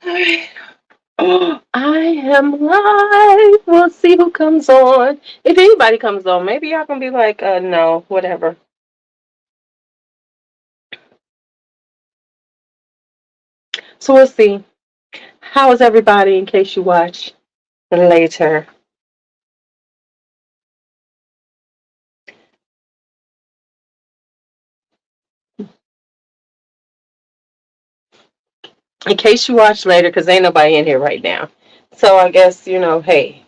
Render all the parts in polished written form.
All right. Oh, I am live. We'll see who comes on. If anybody comes on, maybe y'all can be like, no, whatever. So we'll see. How is everybody in case you watch later? In case you watch later, because ain't nobody in here right now. So I guess, hey,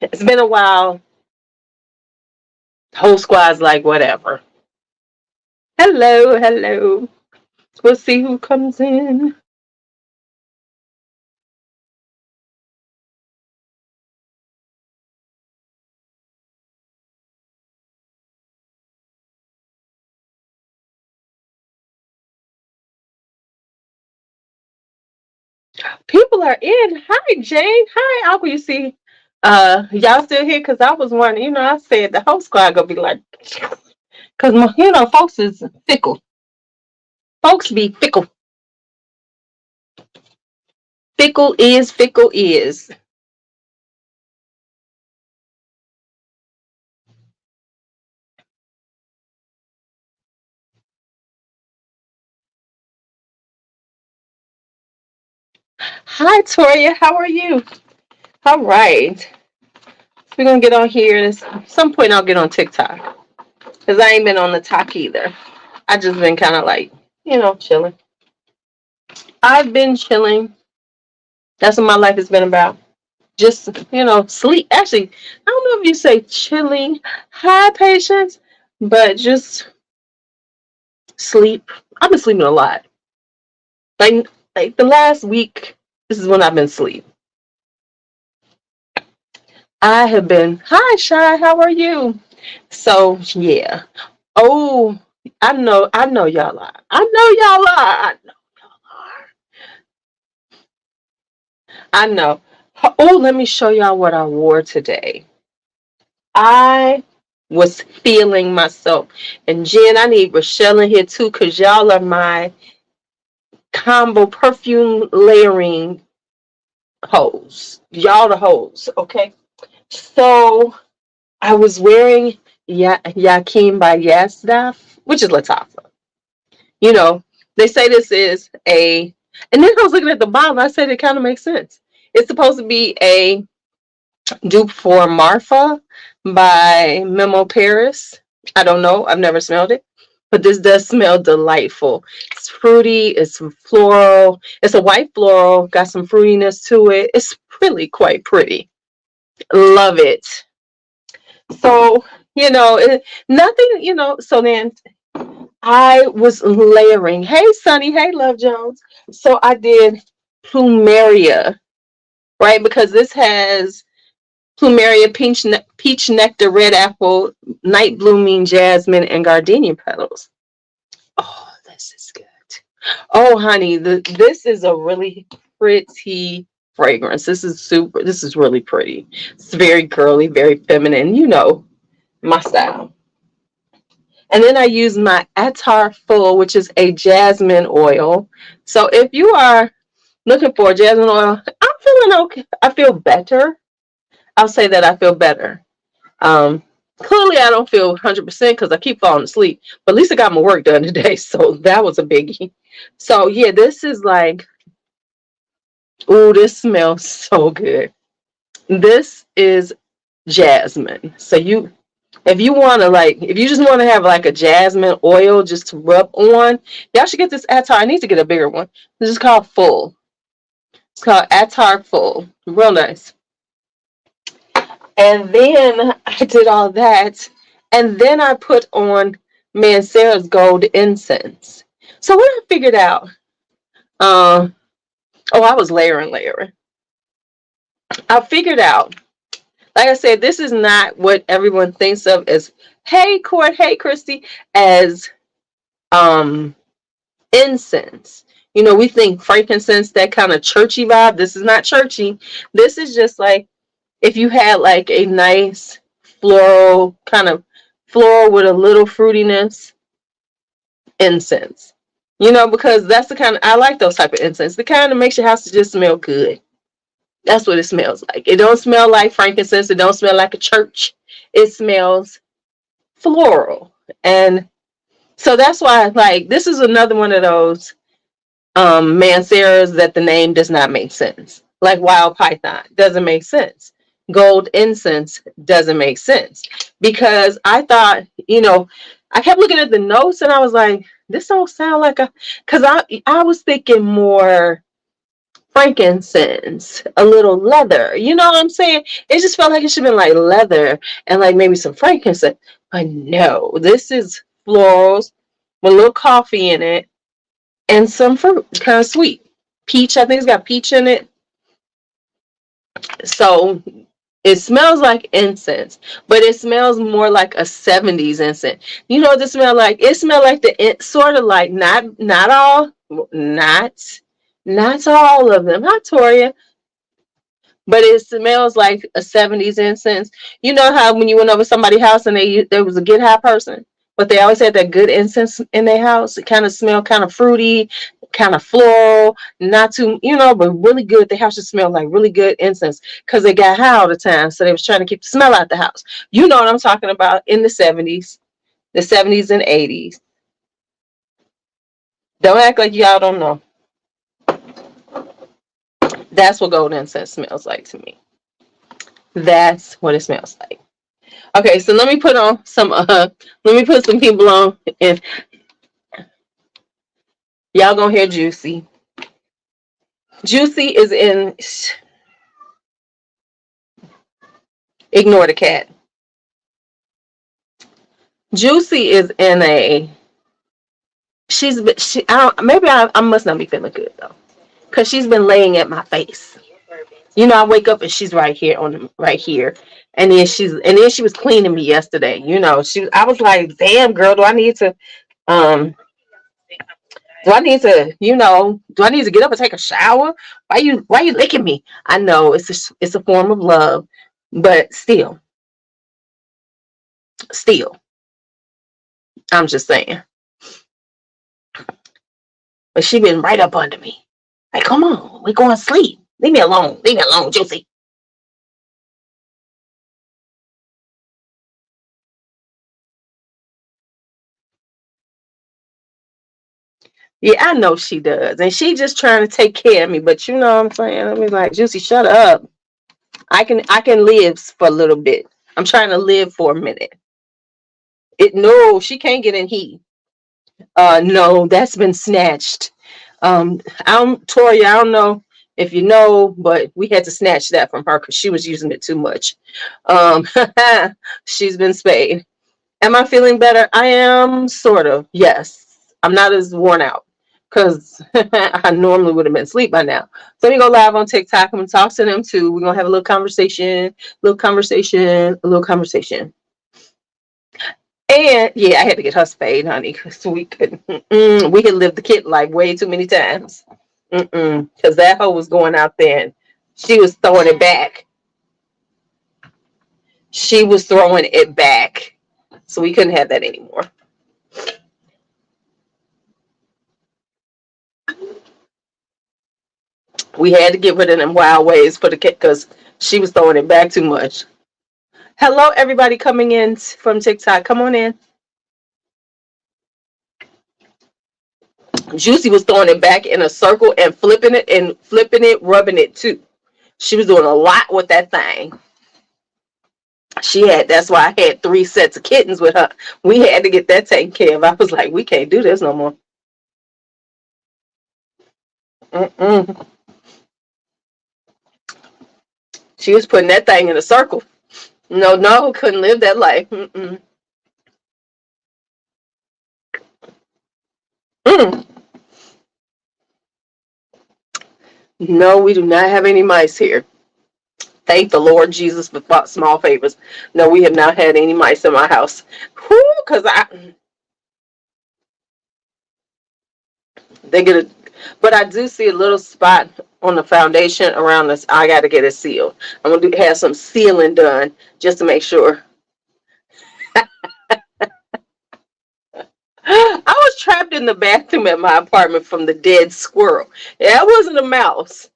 it's been a while. Whole squad's like, whatever. Hello, hello. We'll see who comes in. People are in. Hi, Jane. Hi, Uncle. You see, y'all still here? Cause I was wondering. I said the whole squad gonna be like, cause folks is fickle. Folks be fickle. Fickle is fickle is. Hi, Toria. How are you? All right. We're gonna get on here. And at some point, I'll get on TikTok. Cause I ain't been on the talk either. I just been kind of like, chilling. I've been chilling. That's what my life has been about. Just, sleep. Actually, I don't know if you say chilling, high patience, but just sleep. I've been sleeping a lot. Like, like the last week, this is when I've been asleep. I have been, hi, Shy, how are you? So, yeah. Oh, I know y'all are. I know y'all are. I know y'all are. I know. Oh, let me show y'all what I wore today. I was feeling myself. And Jen, I need Rochelle in here too, because y'all are my combo perfume layering hoes. Y'all the hoes, okay? So I was wearing Yakim by Yasdaf, which is Latasha. You know, they say this is and then I was looking at the bottle, I said it kind of makes sense. It's supposed to be a dupe for Marfa by Memo Paris. I don't know. I've never smelled it. But this does smell delightful. It's fruity. It's floral. It's a white floral. Got some fruitiness to it. It's really quite pretty. Love it. So, nothing, so then I was layering. Hey, Sunny. Hey, Love Jones. So I did plumeria, right? Because this has plumeria, peach nectar, red apple, night blooming jasmine, and gardenia petals. Oh, this is good. Oh, honey, this is a really pretty fragrance. This is really pretty. It's very girly, very feminine, my style. And then I use my Attar Full, which is a jasmine oil. So if you are looking for a jasmine oil, I'm feeling okay. I feel better. I'll say that I feel better. Um, Clearly, I don't feel 100% because I keep falling asleep. But at least I got my work done today, so that was a biggie. So yeah, this is like, ooh, this smells so good. This is jasmine. So if you just want to have like a jasmine oil just to rub on, y'all should get this Attar. I need to get a bigger one. This is called Full. It's called Attar Full. Real nice. And then I did all that. And then I put on Mancera's Gold Incense. So what I figured out, I was layering. I figured out, like I said, this is not what everyone thinks of as, hey, Court, hey, Christy, as um, incense. We think frankincense, that kind of churchy vibe. This is not churchy. This is just like if you had like a nice floral with a little fruitiness incense. You know, because that's the kind of, I like those type of incense. The kind that makes your house just smell good. That's what it smells like. It don't smell like frankincense. It don't smell like a church. It smells floral. And so that's why, like, this is another one of those Manceras that the name does not make sense. Like wild python doesn't make sense. Gold incense doesn't make sense, because I thought, I kept looking at the notes and I was like, this don't sound like a, because I was thinking more frankincense, a little leather. You know what I'm saying? It just felt like it should have been like leather and like maybe some frankincense. But no, this is florals with a little coffee in it and some fruit, kind of sweet. Peach, I think it's got peach in it. So it smells like incense, but it smells more like a 70s incense. You know what this smell like? It smells like the sort of like not all, not all of them. Hi, Toria. But it smells like a 70s incense. You know how when you went over somebody's house and there was a get high person, but they always had that good incense in their house. It kind of smelled kind of fruity, kind of floral, not too, but really good. The house just smelled like really good incense because they got high all the time. So they was trying to keep the smell out the house. You know what I'm talking about, in the 70s and 80s. Don't act like y'all don't know. That's what gold incense smells like to me. That's what it smells like. Okay, so let me put on some let me put some people on, and y'all gonna hear Juicy. Juicy is in, ignore the cat. Juicy is in a, I must not be feeling good though, because she's been laying at my face. I wake up and she's right here right here. And then she was cleaning me yesterday. I was like, damn girl, do I need to get up and take a shower? Why you licking me? I know it's a form of love, but still, I'm just saying. But she been right up under me. Like, come on, we're going to sleep. Leave me alone, Juicy. Yeah, I know she does. And she just trying to take care of me. But you know what I'm saying? I mean, like, Juicy, shut up. I can live for a little bit. I'm trying to live for a minute. No, she can't get in heat. No, that's been snatched. Tori, I don't know if you know, but we had to snatch that from her because she was using it too much. She's been spayed. Am I feeling better? I am, sort of. Yes, I'm not as worn out because I normally would have been asleep by now. So let me go live on TikTok. I'm gonna talk to them too. We're gonna have a little conversation. And yeah, I had to get her spayed, honey, because we couldn't. We had lived the kid life way too many times. Because that hoe was going out there and she was throwing it back. So we couldn't have that anymore. We had to give her them wild ways for the kid because she was throwing it back too much. Hello, everybody coming in from TikTok. Come on in. Juicy was throwing it back in a circle and flipping it, rubbing it too. She was doing a lot with that thing. That's why I had 3 sets of kittens with her. We had to get that taken care of. I was like, we can't do this no more. She was putting that thing in a circle. No, couldn't live that life. No, we do not have any mice here. Thank the Lord Jesus for small favors. No, we have not had any mice in my house. But I do see a little spot on the foundation around this. I got to get it sealed. I'm gonna have some sealing done just to make sure. I was trapped trapped in the bathroom at my apartment from the dead squirrel. That wasn't a mouse.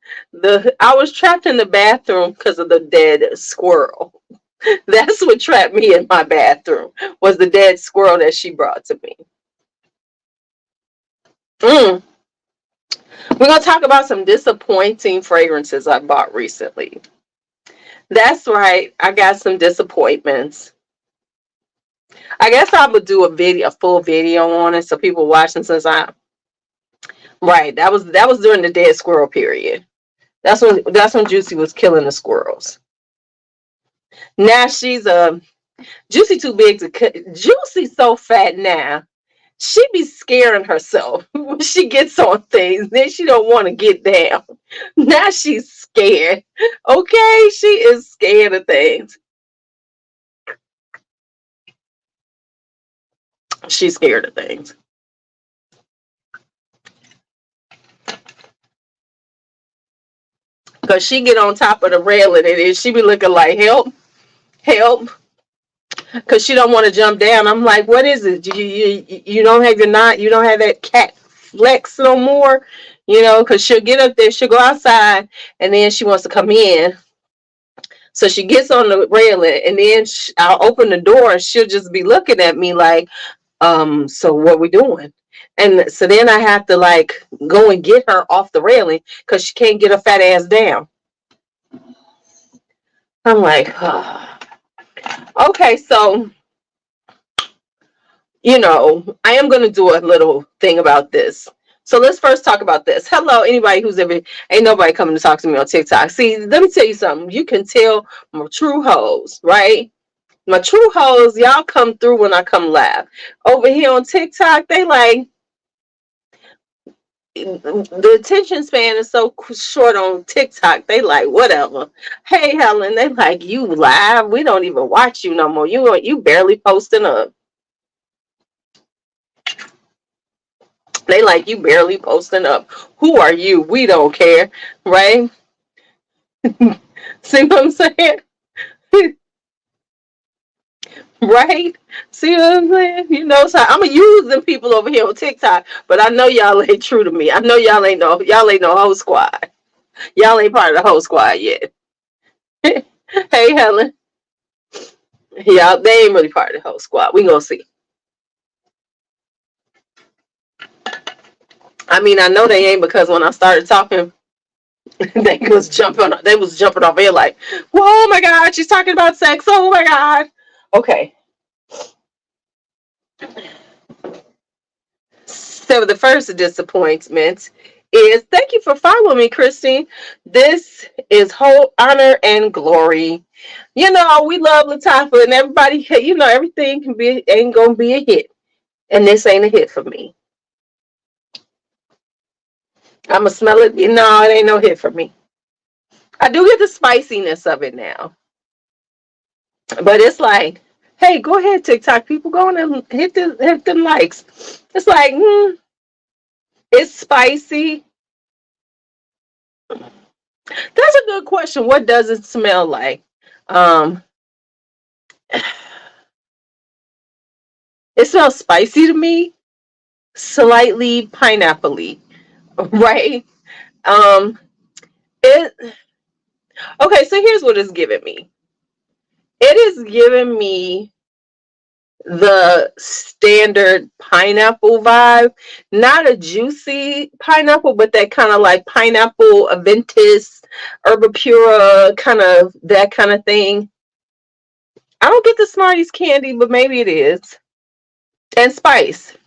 I was trapped in the bathroom because of the dead squirrel. That's what trapped me in my bathroom, was the dead squirrel that she brought to me. Mm. We're going to talk about some disappointing fragrances I bought recently. That's right. I got some disappointments. I guess I would do a full video on it so people watching, since right. That was during the dead squirrel period. That's when Juicy was killing the squirrels. Now she's Juicy too big to cut. Juicy's so fat now. She be scaring herself when she gets on things. Then she don't want to get down. Now she's scared. Okay, she is scared of things. She's scared of things. Because she get on top of the railing and she be looking like, help, help. Because she don't want to jump down. I'm like, what is it? You don't have your knot? You don't have that cat flex no more? You know, because she'll get up there, she'll go outside, and then she wants to come in. So she gets on the railing, and then I'll open the door, and she'll just be looking at me like, so what we doing? And so then I have to like go and get her off the railing because she can't get her fat ass down. I'm like, oh. Okay, so I am going to do a little thing about this. So let's first talk about this. Hello, anybody who's ever, ain't nobody coming to talk to me on TikTok. See, let me tell you something. You can tell my true hoes, right? My true hoes, y'all come through when I come live. Over here on TikTok, they like, the attention span is so short on TikTok. They like, whatever. Hey, Helen, they like, you live? We don't even watch you no more. You barely posting up. They like, you barely posting up. Who are you? We don't care, right? See what I'm saying? Right? See what I'm saying? So I'm using people over here on TikTok, but I know y'all ain't true to me. I know y'all ain't no whole squad. Y'all ain't part of the whole squad yet. Hey, Helen. Y'all, they ain't really part of the whole squad. We gonna see. I mean, I know they ain't, because when I started talking, they was jumping off air like, oh my God, she's talking about sex. Oh my God. Okay. So the first disappointment is, thank you for following me, Christine. This is whole honor and glory. We love Latifah, and everybody, everything ain't gonna be a hit. And this ain't a hit for me. I'ma smell it. No, it ain't no hit for me. I do get the spiciness of it now. But it's like, hey, go ahead, TikTok people, go on and hit them likes. It's like, it's spicy. That's a good question. What does it smell like? It smells spicy to me, slightly pineapple-y, right? It Okay, so here's what it's giving me. It is giving me the standard pineapple vibe, not a juicy pineapple, but that kind of like pineapple aventis, herbapura, kind of that kind of thing. I don't get the Smarties candy, but maybe it is. And spice.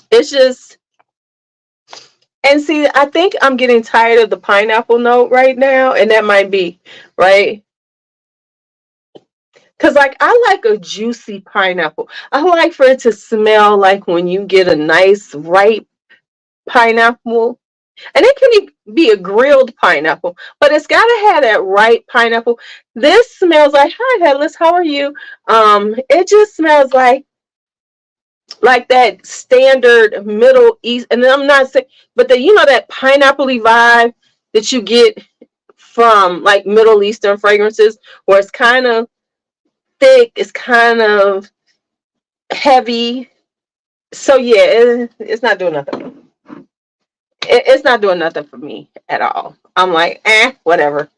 It's just, and see, I think I'm getting tired of the pineapple note right now, and that might be, right? Because, like, I like a juicy pineapple. I like for it to smell like when you get a nice, ripe pineapple. And it can be a grilled pineapple, but it's got to have that ripe pineapple. This smells like, hi, Headless, how are you? It just smells like that standard Middle East. And I'm not saying, but that pineapple-y vibe that you get from, like, Middle Eastern fragrances, where it's kind of thick, it's kind of heavy, So yeah, it's not doing nothing. It's not doing nothing for me at all. I'm like, whatever.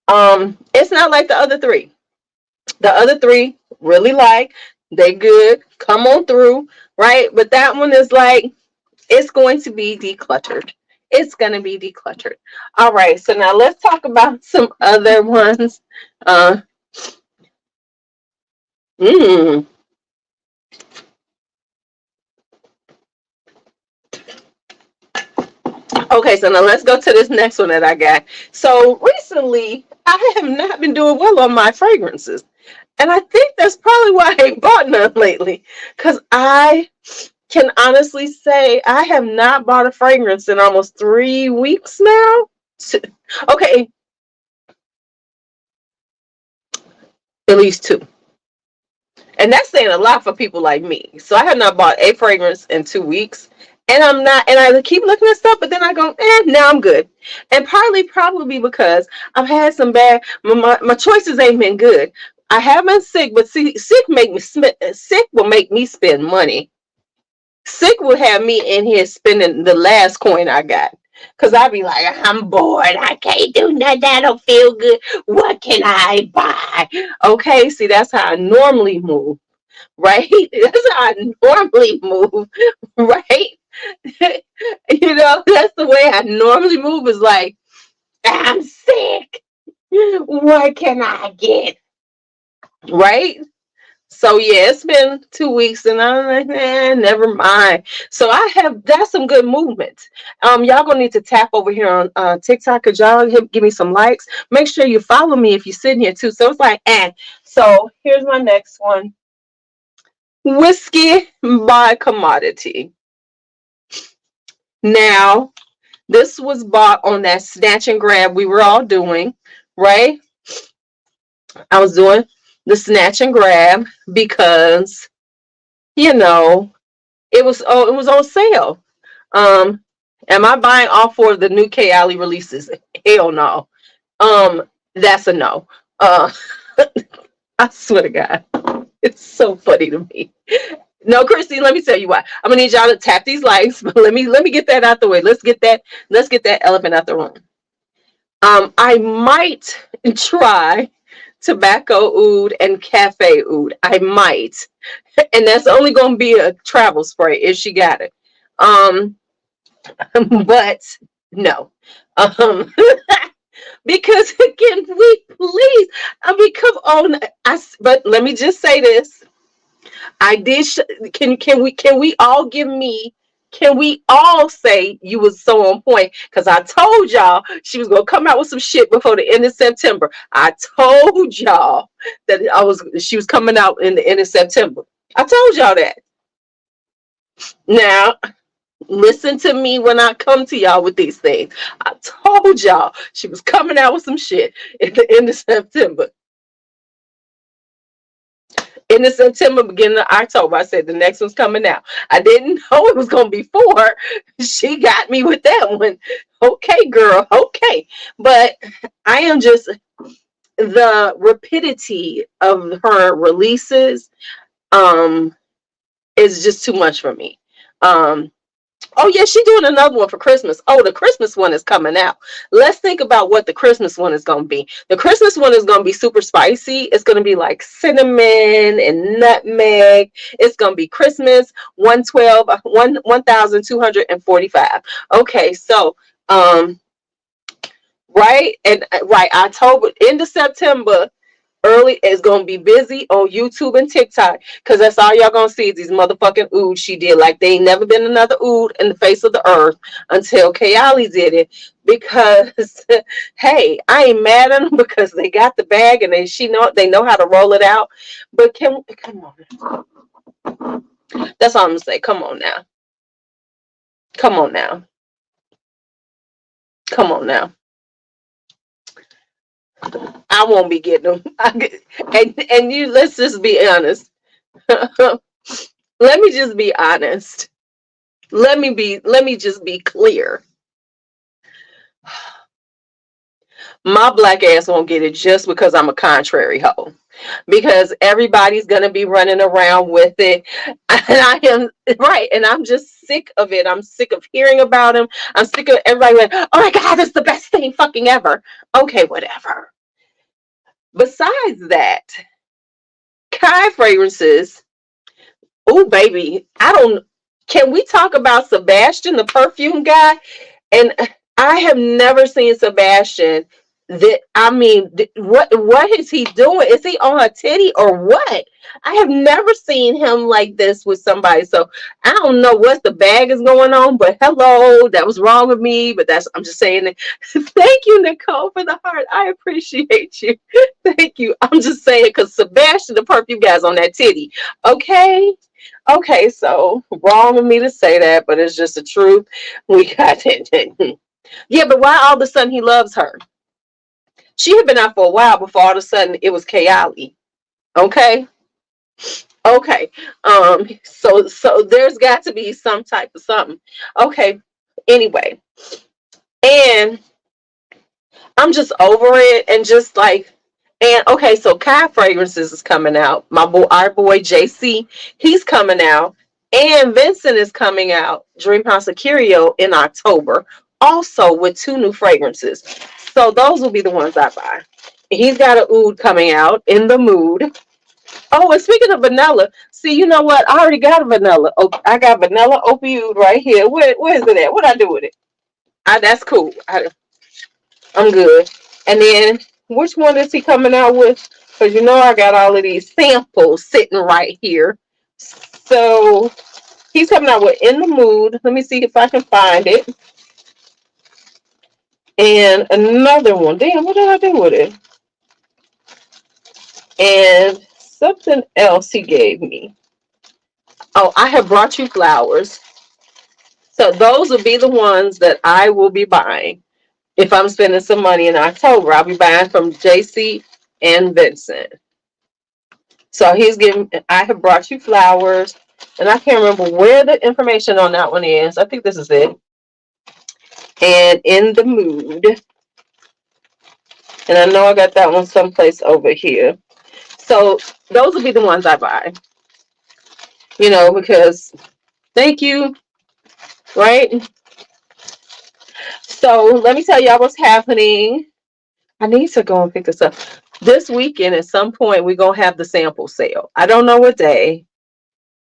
It's not like the other three. The other three really like, they good. Come on through, right? But that one is like, it's going to be decluttered. It's going to be decluttered. All right. So now let's talk about some other ones. Uh, mm, okay. So now let's go to this next one that I got. So recently, I have not been doing well on my fragrances. And I think that's probably why I ain't bought none lately. Because I can honestly say I have not bought a fragrance in almost 3 weeks now. Okay, at least two. And that's saying a lot for people like me. So I have not bought a fragrance in 2 weeks. And I'm not, and I keep looking at stuff, but then I go, now I'm good. And partly probably because I've had some bad, my choices ain't been good. I have been sick, but see, sick will make me spend money. Sick will have me in here spending the last coin I got. Cause I'll be like, I'm bored. I can't do nothing. I don't feel good. What can I buy? Okay, see, that's how I normally move, right? That's how I normally move, right? That's the way I normally move is like, I'm sick. What can I get? Right? So yeah, it's been 2 weeks and I'm like, never mind. So that's some good movement. Y'all gonna need to tap over here on TikTok. Could y'all give me some likes? Make sure you follow me if you're sitting here too. So it's like, so here's my next one. Whiskey by commodity. Now, this was bought on that snatch and grab we were all doing, right? I was doing the snatch and grab because, you know, it was on sale. Um, am I buying all four of the new K Alley releases? Hell no. That's a no. I swear to God, it's so funny to me. No, Christy, let me tell you why. I'm gonna need y'all to tap these likes, but let me get that out the way. Let's get that elephant out the room. I might try tobacco oud and cafe oud. I might. And that's only gonna be a travel spray if she got it. Um, but no. Um, because can we please? I mean, come on. But let me just say this. I did. Can we all give me? Can we all say you was so on point? Because I told y'all she was gonna come out with some shit before the end of September. I told y'all that she was coming out in the end of September. I told y'all that. Now, listen to me when I come to y'all with these things. I told y'all she was coming out with some shit at the end of September. In the September, beginning of October, I said the next one's coming out. I didn't know it was gonna be 4. She got me with that one. Okay, girl. Okay, but I am just the rapidity of her releases. Is just too much for me. Oh yeah, she's doing another one for Christmas. Oh, the Christmas one is coming out. Let's think about what the Christmas one is going to be. The Christmas one is going to be super spicy. It's going to be like cinnamon and nutmeg. It's going to be Christmas 112 1245. Okay, so right October into September early is gonna be busy on YouTube and TikTok because that's all y'all gonna see is these motherfucking oud she did. Like they ain't never been another oud in the face of the earth until Kayali did it. Because hey, I ain't mad at them because they got the bag and they know how to roll it out. But come on now. That's all I'm gonna say. Come on now. Come on now. Come on now. I won't be getting them. And you let's just be honest. Let me just be honest. Let me just be clear. My black ass won't get it just because I'm a contrary hoe. because everybody's going to be running around with it. And I am right. And I'm just sick of it. I'm sick of hearing about him. I'm sick of everybody going, oh my God, it's the best thing fucking ever. Okay, whatever. Besides that, Kai fragrances. Oh, baby. Can we talk about Sebastian, the perfume guy? And I have never seen Sebastian what is he doing? Is he on a titty or what? I have never seen him like this with somebody. So I don't know what the bag is going on, but hello, that was wrong with me. But I'm just saying it. Thank you, Nicole, for the heart. I appreciate you. Thank you. I'm just saying because Sebastian, the perfume guy's on that titty. Okay. Okay, so wrong of me to say that, but it's just the truth. We got it. Yeah, but why all of a sudden he loves her? She had been out for a while before all of a sudden it was Kayali. Okay. Okay. So there's got to be some type of something. Okay. Anyway. And I'm just over it and just like, and okay, so Kai Fragrances is coming out. Our boy JC, he's coming out. And Vincent is coming out, Dream House of Curio, in October, also with 2 new fragrances. So those will be the ones I buy. He's got a oud coming out, In the Mood. Oh, and speaking of vanilla, see, you know what? I already got a vanilla. I got vanilla opioid right here. Where is it at? What I do with it? That's cool. I'm good. And then, which one is he coming out with? Because you know I got all of these samples sitting right here. So he's coming out with In the Mood. Let me see if I can find it. And another one. Damn, what did I do with it? And something else he gave me. Oh, I have brought you flowers. So those will be the ones that I will be buying. If I'm spending some money in October, I'll be buying from JC and Vincent. So I have brought you flowers. And I can't remember where the information on that one is. I think this is it. And In the Mood. And I know I got that one someplace over here. So those will be the ones I buy. You know, because thank you. Right? So let me tell y'all what's happening. I need to go and pick this up. This weekend at some point we're going to have the sample sale. I don't know what day.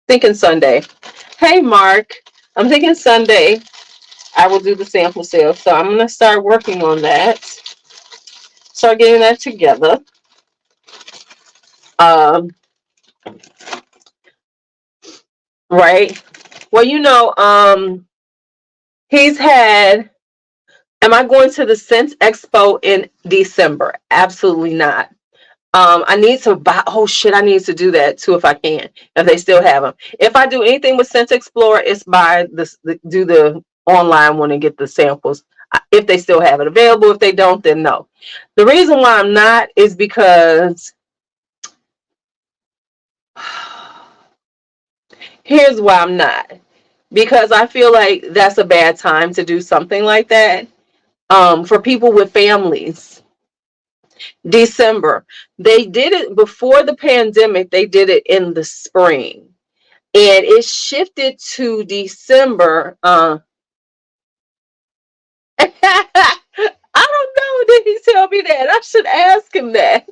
Thinking Sunday. Hey, Mark. I'm thinking Sunday I will do the sample sale. So I'm going to start working on that. Start getting that together. Right. Well, you know, he's had, am I going to the Scent Expo in December? Absolutely not. I need to buy, oh shit, I need to do that too if I can, if they still have them. If I do anything with Scent Explorer, it's buy do the online one and get the samples. If they still have it available. If they don't, then no. The reason why I'm not is because here's why I'm not. Because I feel like that's a bad time to do something like that. For people with families. December. They did it before the pandemic. They did it in the spring. And it shifted to December. I don't know. Did he tell me that? I should ask him that.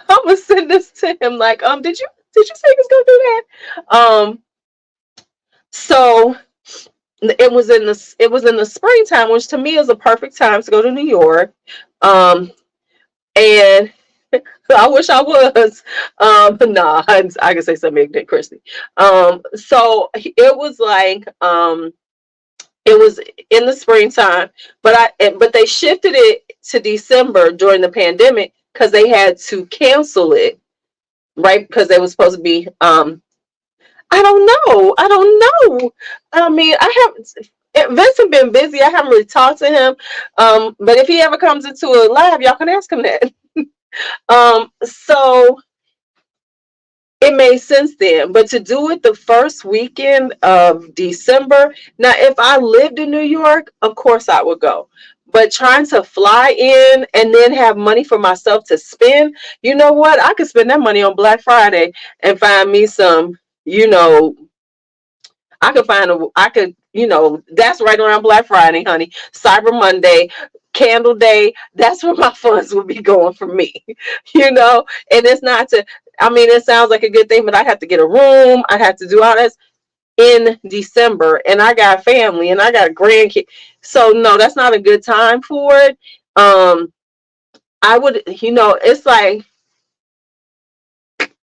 I'm gonna send this to him. Like, did you say he was gonna do that? So it was in the springtime, which to me is a perfect time to go to New York. And I wish I was. Nah, I can say something ignorant, Christy. So it was like, it was in the springtime, but they shifted it to December during the pandemic because they had to cancel it, right? Because they were supposed to be. I don't know. I mean, Vincent been busy. I haven't really talked to him. But if he ever comes into a live, y'all can ask him that. So it made sense then. But to do it the first weekend of December, now if I lived in New York, of course I would go. But trying to fly in and then have money for myself to spend, you know what? I could spend that money on Black Friday and find me some, you know, I could, that's right around Black Friday, honey. Cyber Monday, Candle Day, that's where my funds would be going for me, and it's not to, I mean, it sounds like a good thing, but I have to get a room. I have to do all this in December, and I got family and I got grandkids. So no, that's not a good time for it. I would, it's like,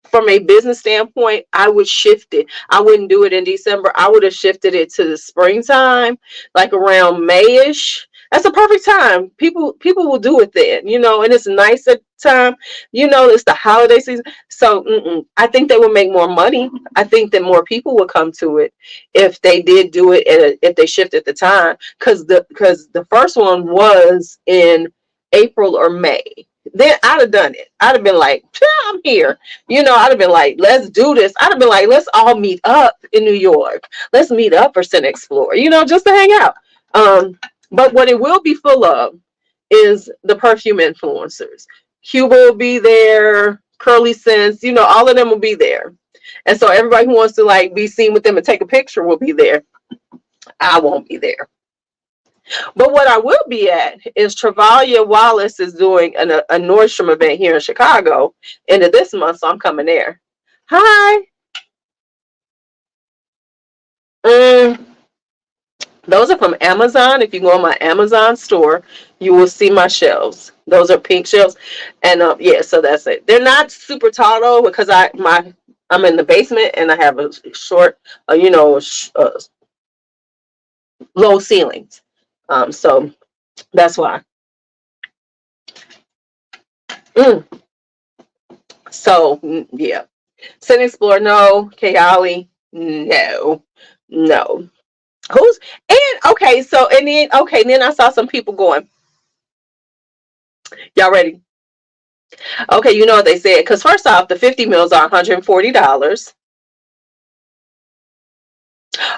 from a business standpoint, I would shift it. I wouldn't do it in December. I would have shifted it to the springtime, like around Mayish. That's a perfect time. People will do it then, and it's nice at the time. It's the holiday season. So I think they would make more money. I think that more people would come to it if they did do it, if they shifted the time. Because the first one was in April or May. Then I'd have done it. I'd have been like, I'm here. I'd have been like, let's do this. I'd have been like, let's all meet up in New York. Let's meet up for Sin Explore, just to hang out. But what it will be full of is the perfume influencers. Cuba will be there, Curly Sense, all of them will be there. And so everybody who wants to like be seen with them and take a picture will be there. I won't be there. But what I will be at is Travalia Wallace is doing a Nordstrom event here in Chicago end of this month, so I'm coming there. Hi. Those are from Amazon. If you go on my Amazon store, you will see my shelves. Those are pink shelves, and yeah, so that's it. They're not super tall though, because I'm in the basement and I have a short, low ceilings. So that's why. So yeah, Sin Explore, no. Kayali, no, no. Who's and okay, so and then I saw some people going. Y'all ready? Okay, you know what they said? Because first off, the 50 meals are $140.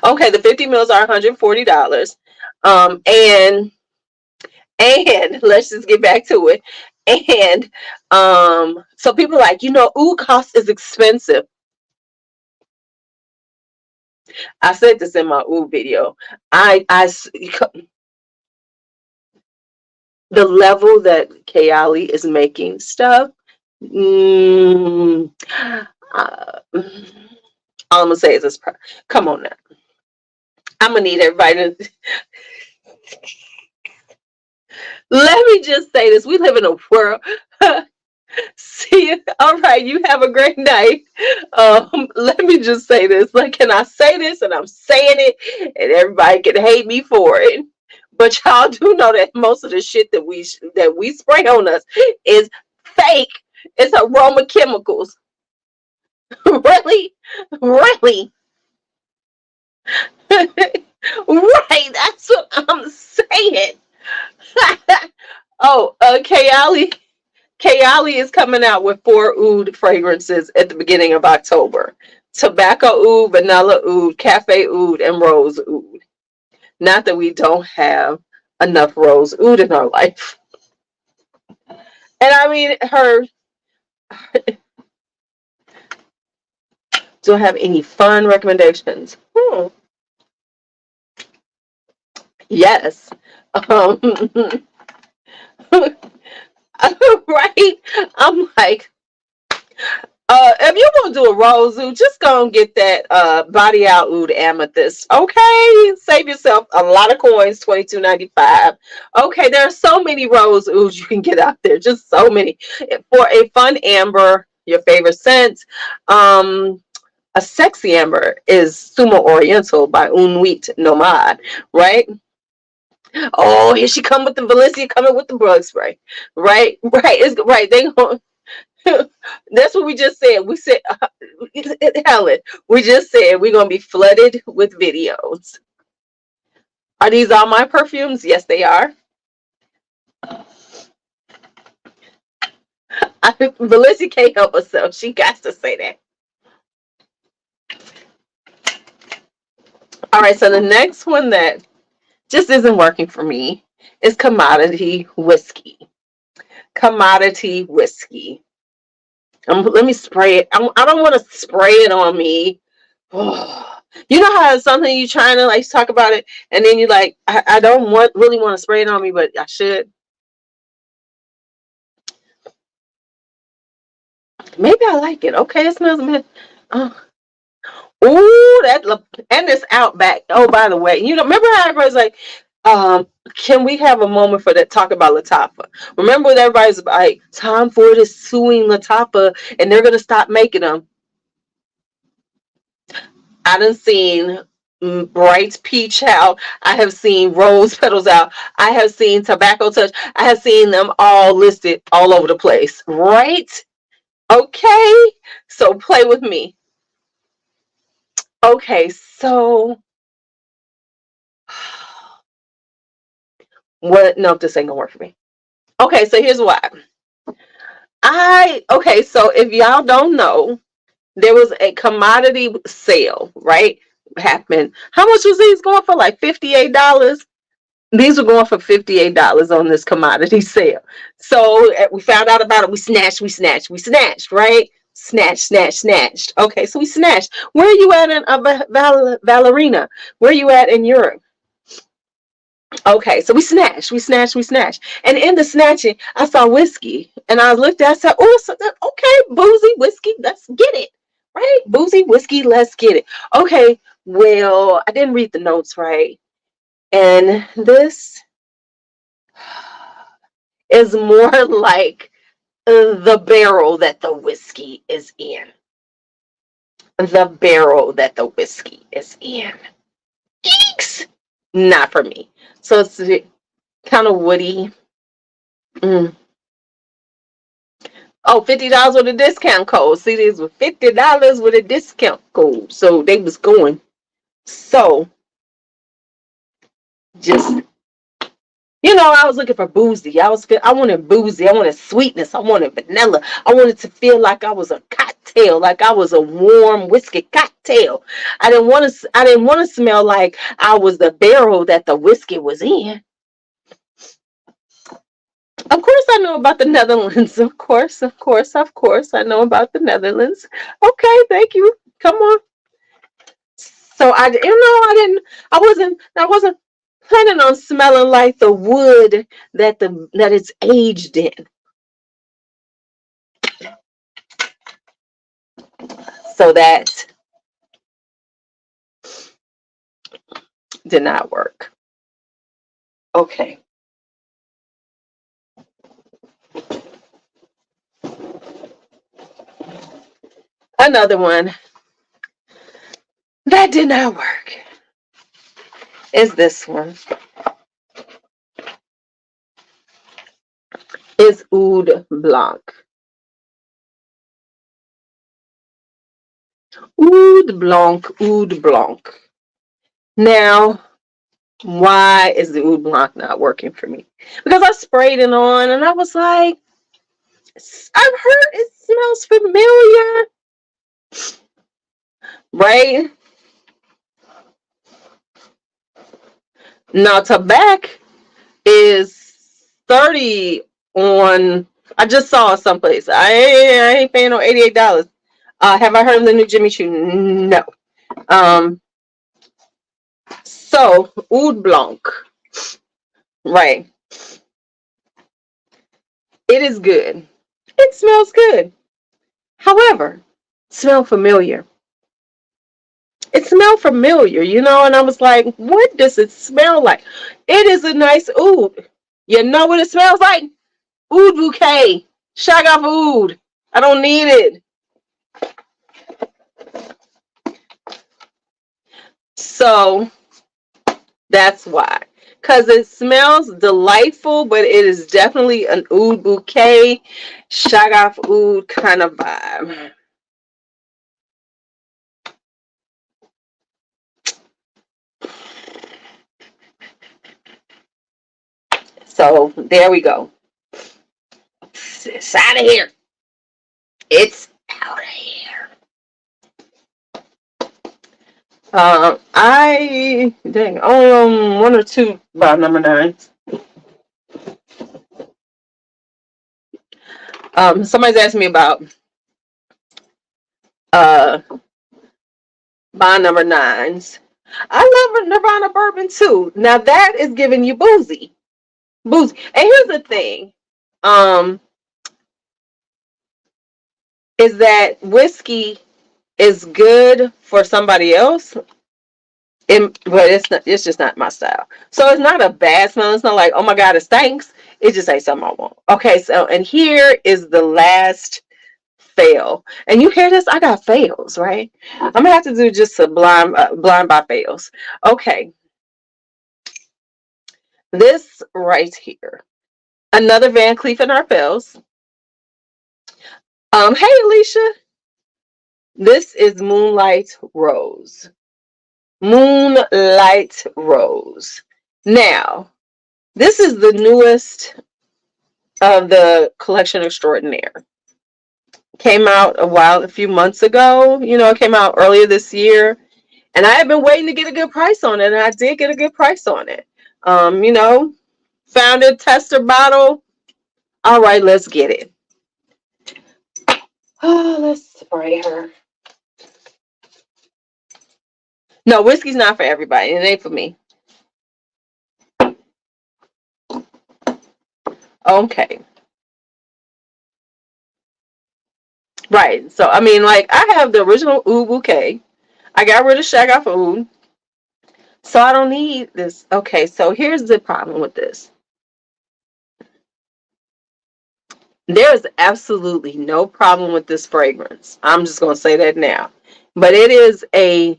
Okay, the 50 meals are $140. And let's just get back to it. And so people are like, ooh, cost is expensive. I said this in my ooh video. The level that Kayali is making stuff. All I'm gonna say is this: come on now. I'm gonna need everybody to. Let me just say this: we live in a world. See, all right, you have a great night. Let me just say this. Like, can I say this? And I'm saying it, and everybody can hate me for it. But y'all do know that most of the shit that we spray on us is fake. It's aroma chemicals. Really, really. Right, that's what I'm saying. Oh, Kayali is coming out with 4 oud fragrances at the beginning of October. Tobacco oud, vanilla oud, cafe oud, and rose oud. Not that we don't have enough rose oud in our life. And I mean, do I have any fun recommendations? Yes. Right? I'm like, if you want to do a rose oud, just go and get that body out oud amethyst. Okay, save yourself a lot of coins, $22.95. Okay, there are so many rose ouds you can get out there, just so many. For a fun amber, your favorite scent, a sexy amber is Sumo Oriental by Unwheat Nomad, right? Oh, here she come with the Valencia coming with the bug spray, right? Right, it's right. They going. That's what we just said. We said, Helen, we just said we're gonna be flooded with videos. Are these all my perfumes? Yes, they are. Valencia can't help herself. She got to say that. All right, so the next one that just isn't working for me is commodity whiskey. Commodity whiskey. Let me spray it. I don't want to spray it on me. You know how it's something you trying to like talk about it, and then you like, I don't really want to spray it on me, but I should. Maybe I like it. Okay, it smells good. Oh. Ooh, and it's Outback. Oh, by the way, remember how everybody's like, can we have a moment for that talk about Latafa? Remember when everybody's like, Tom Ford is suing Latafa and they're gonna stop making them. I done seen Bright Peach out. I have seen Rose Petals out. I have seen Tobacco Touch. I have seen them all listed all over the place. Right? Okay. So play with me. Okay, so what? No, this ain't gonna work for me. Okay, so here's why. So if y'all don't know, there was a commodity sale, right? Happened. How much was these going for? Like $58? These were going for $58 on this commodity sale. So we found out about it. We snatched, right? Snatched. Okay, so we snatched. Where are you at in Valerina? Where are you at in Europe? Okay, so we snatched. And in the snatching, I saw whiskey. And I looked at it, I said, oh, okay, boozy whiskey, let's get it. Right? Boozy whiskey, let's get it. Okay, well, I didn't read the notes right. And this is more like the barrel that the whiskey is in. The barrel that the whiskey is in. Eeks! Not for me. So it's kind of woody. Oh, $50 with a discount code. See, these were $50 with a discount code. So they was going. So just, I was looking for boozy. I wanted boozy. I wanted sweetness. I wanted vanilla. I wanted to feel like I was a cocktail, like I was a warm whiskey cocktail. I didn't want to smell like I was the barrel that the whiskey was in. Of course I know about the Netherlands. Of course. I know about the Netherlands. Okay, thank you. Come on. So I wasn't planning on smelling like the wood that it's aged in. So that did not work. Okay. Another one that did not work is this one. Is Oud Blanc. Oud Blanc. Now, why is the Oud Blanc not working for me? Because I sprayed it on and I was like, I've heard it smells familiar. Right? Now, tobacco is 30 on. I just saw it someplace. I ain't paying no $88. Have I heard of the new Jimmy Choo? No. So Oud Blanc, right? It is good. It smells good. However, smell familiar. It smelled familiar, and I was like, what does it smell like? It is a nice oud. You know what it smells like? Oud bouquet. Shag off oud. I don't need it. So that's why. Because it smells delightful, but it is definitely an oud bouquet, shag off oud kind of vibe. So there we go. It's out of here. It's out of here. I dang only on one or two by number nines. Somebody's asking me about uh bond number nines. I love Nirvana bourbon too. Now that is giving you boozy. Boozy. And here's the thing. Um, is that whiskey is good for somebody else, but it's just not my style. So it's not a bad smell. It's not like, oh my God, it stinks. It just ain't something I want. Okay, so and here is the last fail. And you hear this? I got fails, right? I'm gonna have to do just a blind by fails. Okay, this right here. Another Van Cleef and Arpels. Hey Alicia, this is Moonlight Rose. Moonlight Rose. Now, this is the newest of the collection extraordinaire. Came out a few months ago. You know, it came out earlier this year. And I have been waiting to get a good price on it. And I did get a good price on it. You know, found a tester bottle. All right, let's get it. Oh, let's spray her. No, whiskey's not for everybody. It ain't for me. Okay. Right. So, I mean, like, I have the original Oud bouquet. I got rid of Shag for Oud. So, I don't need this. Okay. So, here's the problem with this. There is absolutely no problem with this fragrance. I'm just going to say that now. But it is a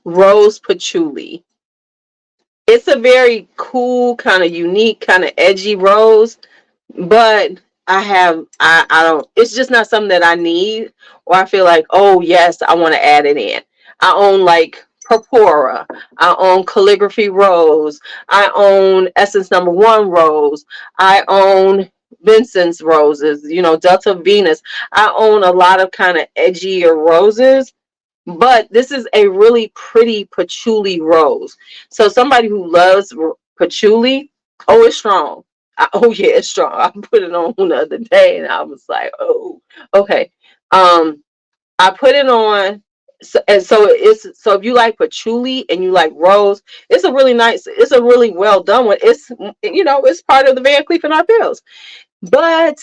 rose patchouli. It's a very cool, kind of unique, kind of edgy rose. But I don't, it's just not something that I need, or I feel like, oh yes, I want to add it in. I own like Purpura, I own Calligraphy Rose, I own Essence Number One Rose, I own Vincent's roses, you know, Delta Venus. I own a lot of kind of edgier roses, but this is a really pretty patchouli rose. So somebody who loves patchouli, oh, it's strong. Oh yeah, it's strong. I put it on the other day, and I was like, oh, okay. I put it on, so it's so if you like patchouli and you like rose, it's a really nice. It's a really well done one. It's, you know, it's part of the Van Cleef and Arpels, but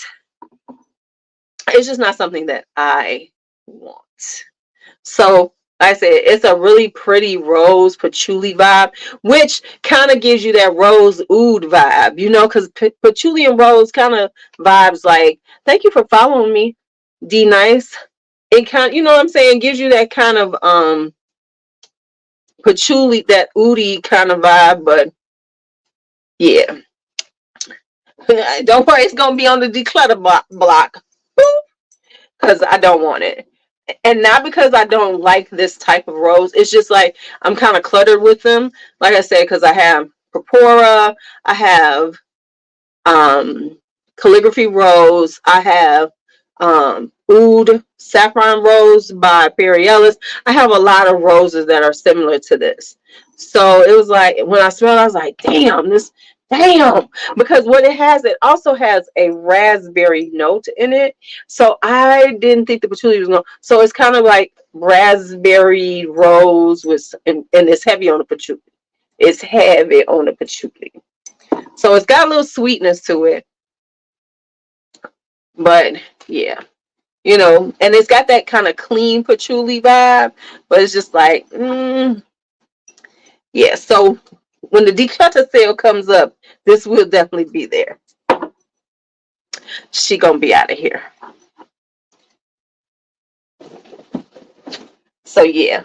it's just not something that I want. So like I said, it's a really pretty rose patchouli vibe, which kind of gives you that rose oud vibe, you know, because patchouli and rose kind of vibes like, thank you for following me, D Nice. It kind, you know what I'm saying, gives you that kind of patchouli, that oudy kind of vibe. But yeah, don't worry, it's gonna be on the declutter block because I don't want it. And not because I don't like this type of rose. It's just like I'm kind of cluttered with them. Like I said, because I have Purpura, I have Calligraphy Rose, I have Oud Saffron Rose by Perielis. I have a lot of roses that are similar to this. So it was like, when I smelled it, I was like, damn. Because what it has, it also has a raspberry note in it. So I didn't think the patchouli was going to, so it's kind of like raspberry rose with, and it's heavy on the patchouli. It's heavy on the patchouli. So it's got a little sweetness to it. But yeah, you know, and it's got that kind of clean patchouli vibe, but it's just like, yeah. So when the declutter sale comes up, this will definitely be there. She gonna be out of here. So yeah,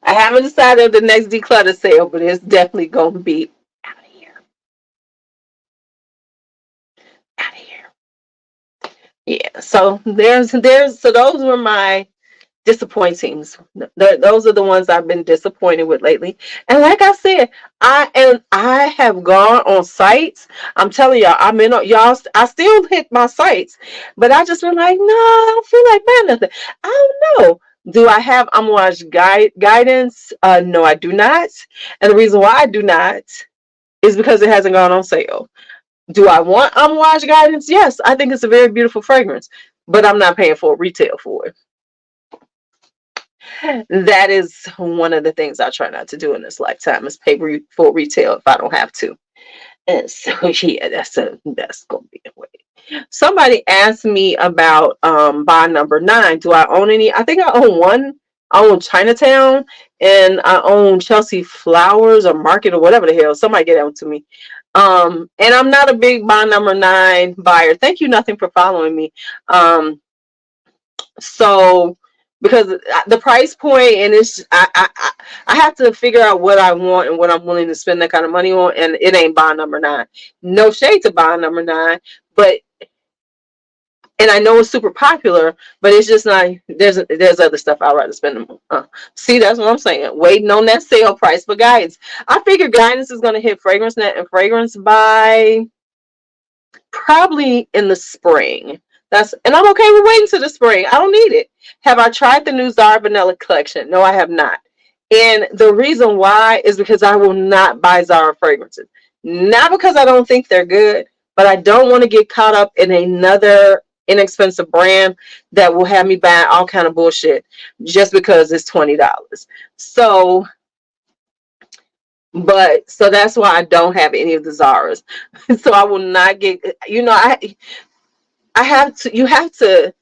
I haven't decided on the next declutter sale, but it's definitely gonna be out of here. Out of here. Yeah. So so those were my disappointings. Those are the ones I've been disappointed with lately. And like I said, I have gone on sites. I'm telling y'all, I'm in y'all. I still hit my sites, but I just been like, no, I don't feel like buying nothing. I don't know. Do I have unwatched guidance? No, I do not. And the reason why I do not is because it hasn't gone on sale. Do I want unwatched guidance? Yes, I think it's a very beautiful fragrance, but I'm not paying full retail for it. That is one of the things I try not to do in this lifetime, is pay full retail if I don't have to. And so yeah, that's gonna be a way. Somebody asked me about bond number 9. Do I own any? I think I own one. I own Chinatown, and I own Chelsea Flowers or Market or whatever the hell. Somebody get out to me. And I'm not a big bond number 9 buyer. Thank you, nothing, for following me. So because the price point, and it's I have to figure out what I want and what I'm willing to spend that kind of money on, and it ain't bond number 9. No shade to bond number 9, but and I know it's super popular, but it's just not. There's other stuff I'd rather spend them on. See, that's what I'm saying. Waiting on that sale price for guidance. I figure guidance is going to hit FragranceNet and Fragrance by probably in the spring. And I'm okay with waiting to the spring. I don't need it. Have I tried the new Zara Vanilla collection? No, I have not. And the reason why is because I will not buy Zara fragrances. Not because I don't think they're good, but I don't want to get caught up in another inexpensive brand that will have me buying all kind of bullshit just because it's $20. So that's why I don't have any of the Zaras. So I will not get, I have to, you have to,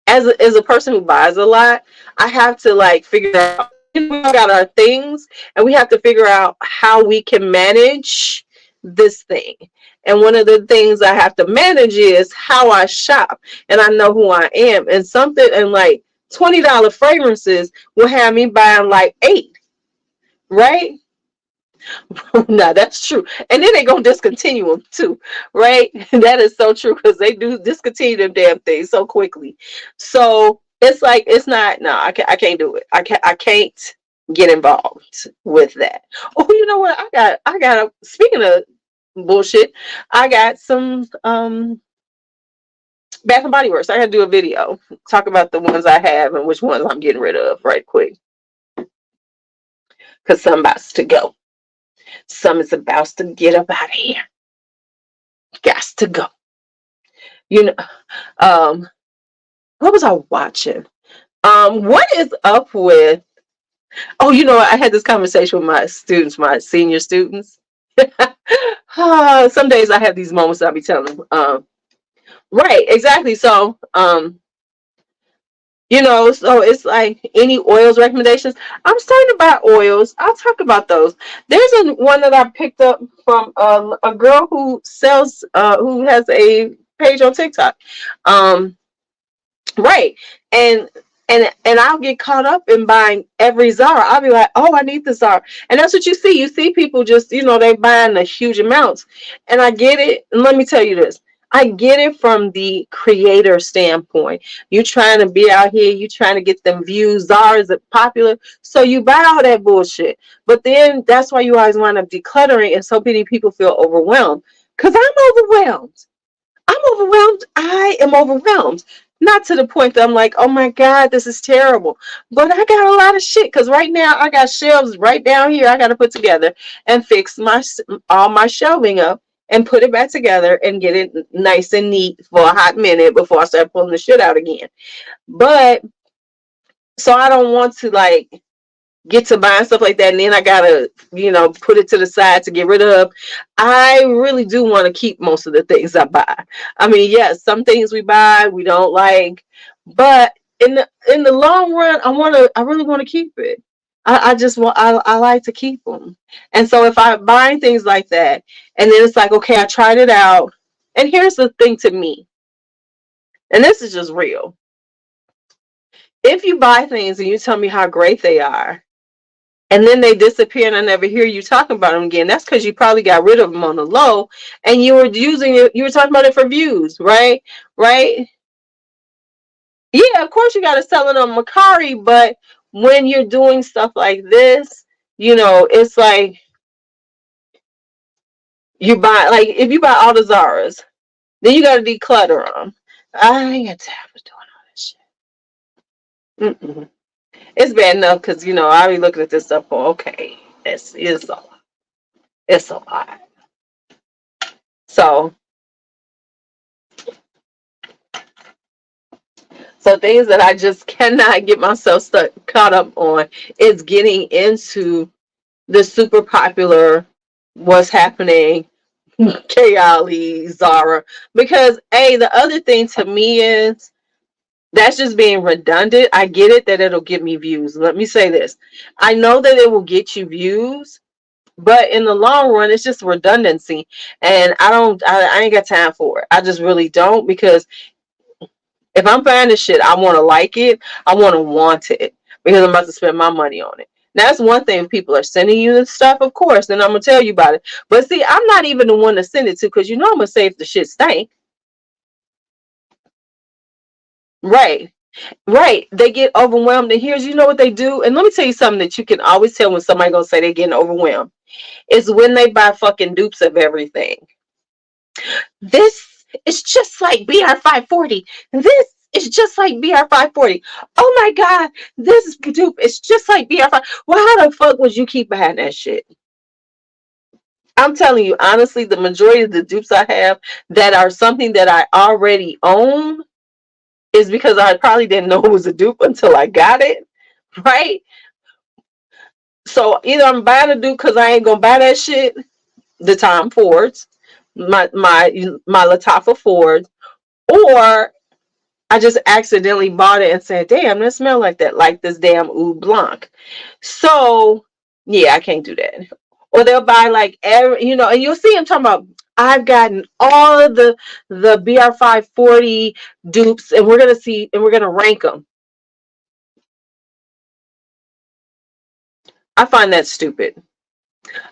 as a person who buys a lot, I have to like figure out, we got our things, and we have to figure out how we can manage this thing. And one of the things I have to manage is how I shop, and I know who I am. And like $20 fragrances will have me buying like 8, right? No, that's true. And then they gonna discontinue them too, right? That is so true, because they do discontinue them damn things so quickly. So it's like, it's not, no, I can't do it. I can't get involved with that. Oh, you know what? I got speaking of bullshit, I got some Bath and Body Works. I had to do a video, talk about the ones I have and which ones I'm getting rid of right quick, because some about to go. Some is about to get up out of here. Got to go. What was I watching? What is up with? Oh, I had this conversation with my students, my senior students. Some days I have these moments I'll be telling them. Right, exactly. So, so it's like, any oils recommendations? I'm starting to buy oils. I'll talk about those. There's one that I picked up from a girl who sells, who has a page on TikTok. Right. And I'll get caught up in buying every Zara. I'll be like, oh, I need the Zara. And that's what you see. You see people just, they buying the huge amounts. And I get it. And let me tell you this. I get it from the creator standpoint. You trying to be out here, you trying to get them views. Zara is popular, so you buy all that bullshit. But then that's why you always wind up decluttering, and so many people feel overwhelmed. Because I'm overwhelmed. I am overwhelmed. Not to the point that I'm like, oh my God, this is terrible. But I got a lot of shit, because right now I got shelves right down here I got to put together and fix all my shelving up and put it back together and get it nice and neat for a hot minute before I start pulling the shit out again. But so I don't want to like get to buying stuff like that, and then I gotta, put it to the side to get rid of. I really do want to keep most of the things I buy. I mean, yes, some things we buy we don't like, but in the long run, I really want to keep it. I like to keep them. And so if I buy things like that, and then it's like, okay, I tried it out, and here's the thing to me, and this is just real. If you buy things and you tell me how great they are, and then they disappear and I never hear you talking about them again, that's because you probably got rid of them on the low, and you were using it, you were talking about it for views, right? Yeah, of course you got to sell it on Macari, but when you're doing stuff like this, it's like you buy, like if you buy all the Zaras, then you got to declutter them. I ain't got time for doing all this shit. Mm-mm. It's bad enough because I be looking at this stuff. Okay, it's a lot. It's a lot. So things that I just cannot get myself caught up on is getting into the super popular what's happening Kayali, Zara. Because the other thing to me is that's just being redundant. I get it that it'll get me views. Let me say this. I know that it will get you views, but in the long run, it's just redundancy. And I ain't got time for it. I just really don't, because if I'm buying this shit, I want to like it. I want it because I'm about to spend my money on it. That's one thing. If people are sending you this stuff, of course, then I'm gonna tell you about it. But see, I'm not even the one to send it to, because I'm gonna say if the shit stank. Right, right. They get overwhelmed, and here's what they do. And let me tell you something that you can always tell when somebody gonna say they're getting overwhelmed is when they buy fucking dupes of everything. This is just like BR540. This is just like BR540. Oh my God, this dupe is just like BR5. Well, how the fuck would you keep buying that shit? I'm telling you, honestly, the majority of the dupes I have that are something that I already own is because I probably didn't know it was a dupe until I got it, right? So either I'm buying a dupe because I ain't gonna buy that shit, the Tom Fords, my Lattafa Fords, or I just accidentally bought it and said, damn, that smell like that, like this damn Oud Blanc. So, yeah, I can't do that. Or they'll buy like and you'll see them talking about, I've gotten all of the BR540 dupes, and we're gonna rank them. I find that stupid.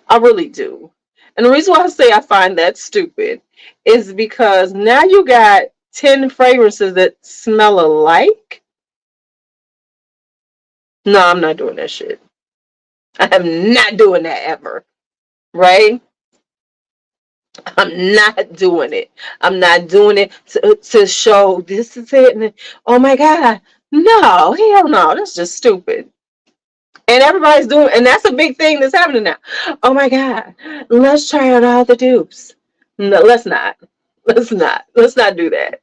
I really do. And the reason why I say I find that stupid is because now you got 10 fragrances that smell alike. No, I'm not doing that shit. I am not doing that ever. Right? I'm not doing it. I'm not doing it to show this is it. And, oh my God. No, hell no. That's just stupid. And everybody's doing, and that's a big thing that's happening now. Oh my God. Let's try out all the dupes. No, let's not. Let's not. Let's not do that.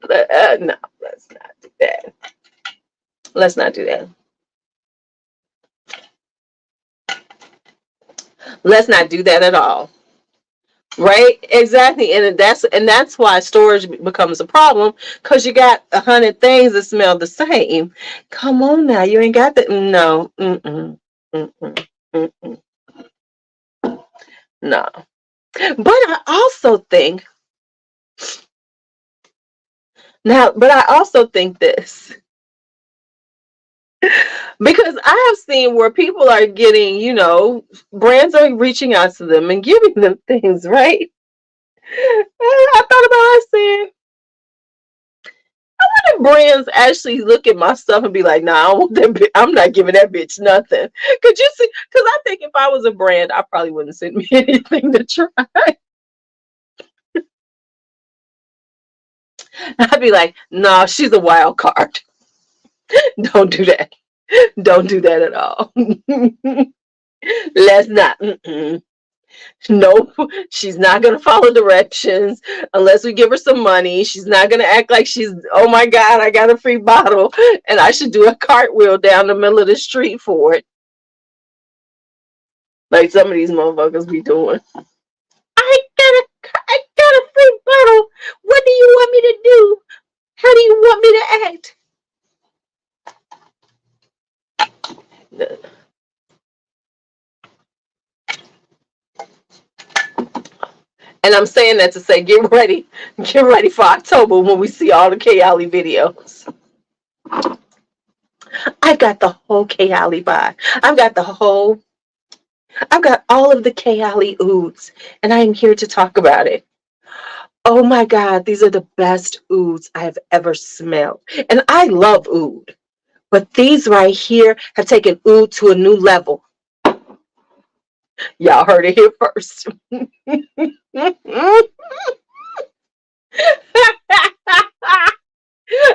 No, let's not do that. Let's not do that. Let's not do that at all. Right? Exactly. And that's why storage becomes a problem, because you got 100 things that smell the same. Come on now, you ain't got that. No. Mm-mm. Mm-mm. Mm-mm. No. But I also think this, because I have seen where people are getting, brands are reaching out to them and giving them things, right? I thought about it, I said, brands actually look at my stuff and be like, nah, I don't want that I'm not giving that bitch nothing. Could you see? Because I think if I was a brand, I probably wouldn't send me anything to try. I'd be like, nah, she's a wild card. Don't do that. Don't do that at all. Let's not. Mm-mm. Nope, she's not gonna follow directions unless we give her some money. She's not gonna act like she's, oh my God, I got a free bottle and I should do a cartwheel down the middle of the street for it, like some of these motherfuckers be doing. I got a free bottle. What do you want me to do? How do you want me to act? And I'm saying that to say, get ready for October when we see all the Kayali videos. I've got the whole Kayali vibe. I've got all of the Kayali oods, and I am here to talk about it. Oh my God, these are the best ouds I have ever smelled. And I love oud. But these right here have taken oud to a new level. Y'all heard it here first.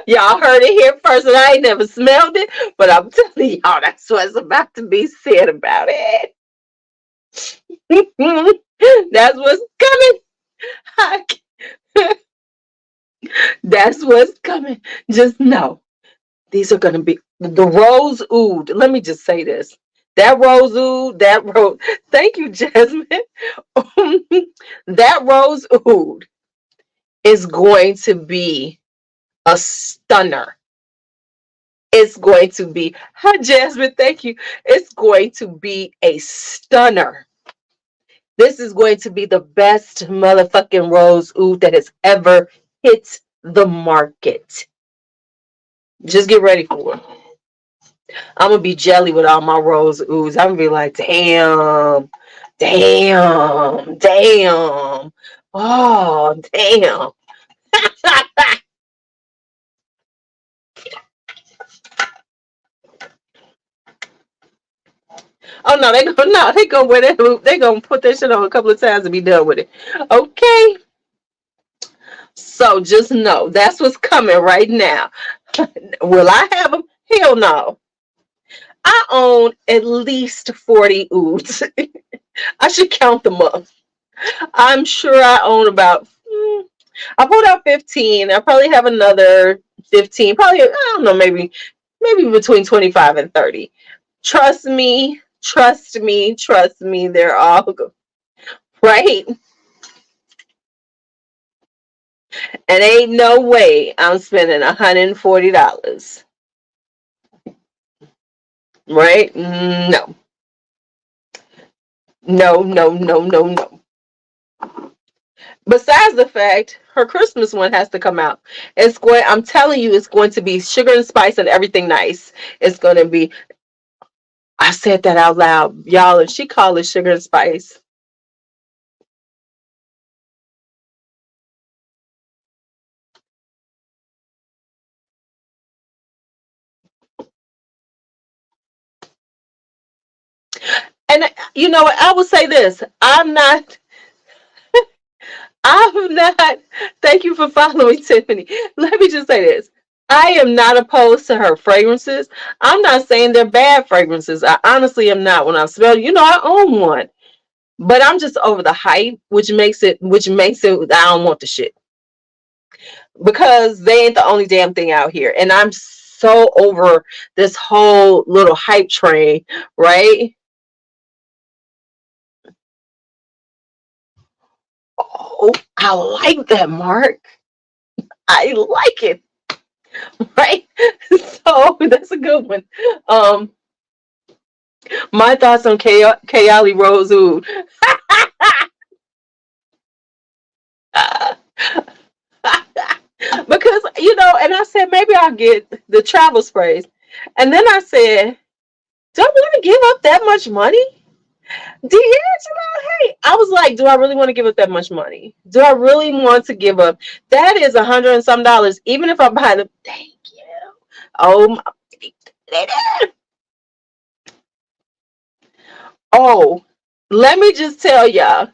Y'all heard it here first, and I ain't never smelled it, but I'm telling y'all that's what's about to be said about it. That's what's coming. That's what's coming. Just know these are going to be the rose oud. Let me just say this. That rose oud, that rose. Thank you, Jasmine. That rose oud is going to be a stunner. It's going to be, hi, Jasmine, thank you. It's going to be a stunner. This is going to be the best motherfucking rose oud that has ever hit the market. Just get ready for it. I'm gonna be jelly with all my rose ouds. I'm gonna be like, damn, damn, damn. Oh, damn. Oh no, they gonna wear that. They gonna put that shit on a couple of times and be done with it. Okay. So just know that's what's coming right now. Will I have them? Hell no. I own at least 40 ouds. I should count them up. I'm sure I own about, I pulled out 15. I probably have another 15. Probably, I don't know, maybe between 25 and 30. Trust me, trust me, trust me. They're all good. Right? And ain't no way I'm spending $140. Right? No. No, no, no, no, no. Besides the fact her Christmas one has to come out. I'm telling you, it's going to be sugar and spice and everything nice. It's going to be, I said that out loud, y'all, and she called it sugar and spice. And you know what? I will say this. I'm not, thank you for following, Tiffany. Let me just say this. I am not opposed to her fragrances. I'm not saying they're bad fragrances. I honestly am not. When I smell, I own one. But I'm just over the hype, which makes it I don't want the shit. Because they ain't the only damn thing out here. And I'm so over this whole little hype train, right? Oh, I like that, Mark. I like it. Right? So that's a good one. Um, my thoughts on Kayali Rose Oud. Because, and I said maybe I'll get the travel sprays. And then I said, do I want to give up that much money? D'Angelo, hey. I was like, do I really want to give up that much money? Do I really want to give up? That is $100 and some, even if I buy them. Thank you. Oh, my. Oh, let me just tell y'all.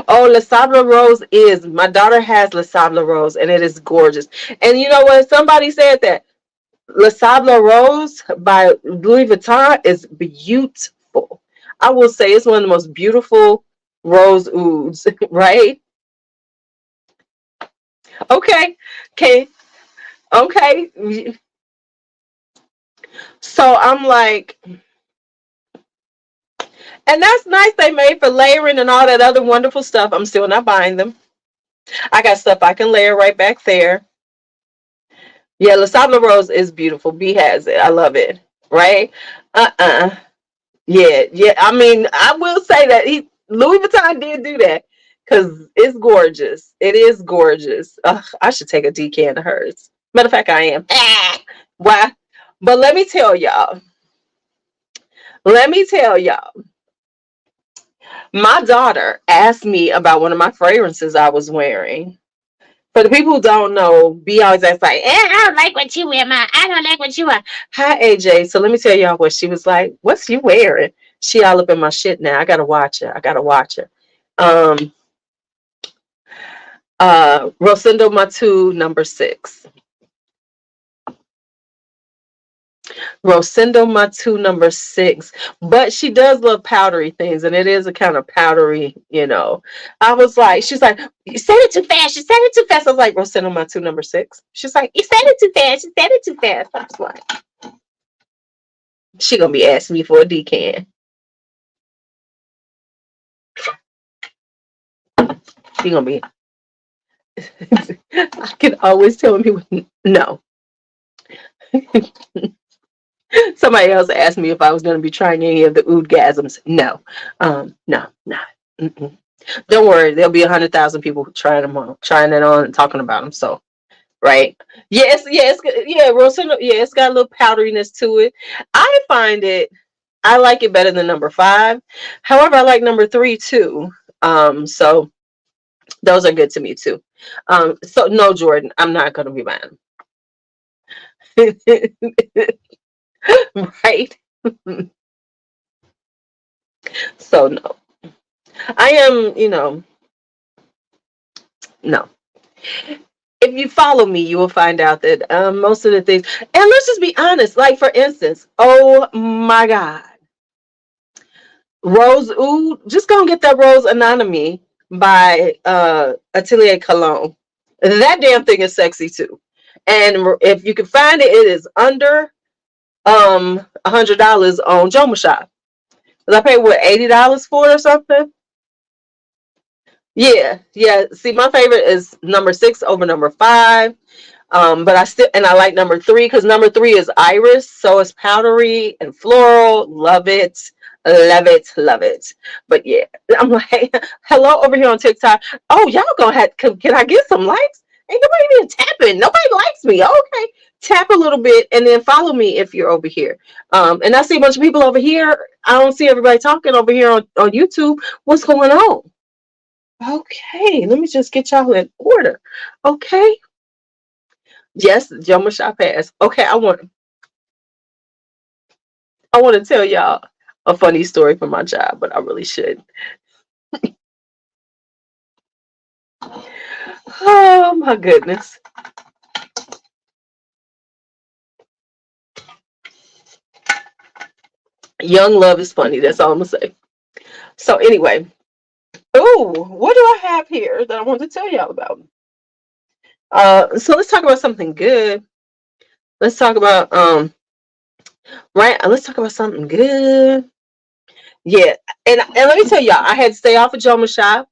Oh, Le Sable Rose my daughter has Le Sable Rose and it is gorgeous. And you know what? Somebody said that Le Sable Rose by Louis Vuitton is beautiful. I will say it's one of the most beautiful rose ouds, right? Okay. Okay. Okay. So I'm like, and that's nice they made for layering and all that other wonderful stuff. I'm still not buying them. I got stuff I can layer right back there. Yeah, Le Sable Rose is beautiful. B has it. I love it. Right? Yeah, yeah. I mean, I will say that Louis Vuitton did do that because it's gorgeous. It is gorgeous. Ugh, I should take a decant of hers. Matter of fact, I am. Why? But let me tell y'all. Let me tell y'all. My daughter asked me about one of my fragrances I was wearing. For the people who don't know, B always acts like, I don't like what you wear, Ma. I don't like what you wear. Hi, AJ. So let me tell y'all what she was like. What's you wearing? She all up in my shit now. I gotta watch her. Rosendo Matu #6. Rosendo Matu #6. But she does love powdery things, and it is a kind of powdery, I was like, she's like, you said it too fast. You said it too fast. I was like, Rosendo Matu #6. She's like, you said it too fast. You said it too fast. I was like, she gonna be asking me for a decan. She gonna be. I can always tell when people no. Somebody else asked me if I was going to be trying any of the oodgasms. No, no, not. Mm-mm. Don't worry, there'll be 100,000 people trying it on and talking about them. So, right? Yes, Rosendo. Yeah, it's got a little powderiness to it. I like it better than #5. However, I like #3 too. So those are good to me too. So no, Jordan, I'm not going to be buying them. Right? So no. I am, no. If you follow me, you will find out that most of the things, and let's just be honest, like for instance, oh my God, Rose Oud, just go and get that Rose Anonymy by Atelier Cologne. That damn thing is sexy too. And if you can find it, it is under $100 on Joma Shop. I paid what, $80 for it or something? Yeah. See, my favorite is #6 over #5. But I like #3 because #3 is iris, so it's powdery and floral. Love it, love it, love it. But yeah, I'm like, hello over here on TikTok. Oh, y'all gonna have? Can I get some likes? Ain't nobody even tapping. Nobody likes me. Okay, tap a little bit and then follow me if you're over here. And I see a bunch of people over here. I don't see everybody talking over here on YouTube. What's going on? Okay, let me just get y'all in order. Okay. Yes, Joma Shop has. Okay, I want to tell y'all a funny story from my job, but I really should. Oh my goodness. Young love is funny. That's all I'm gonna say. So anyway, what do I have here that I want to tell y'all about? So let's talk about something good. Let's talk about right. Let's talk about something good. Yeah, and let me tell y'all, I had to stay off of Joma Shop.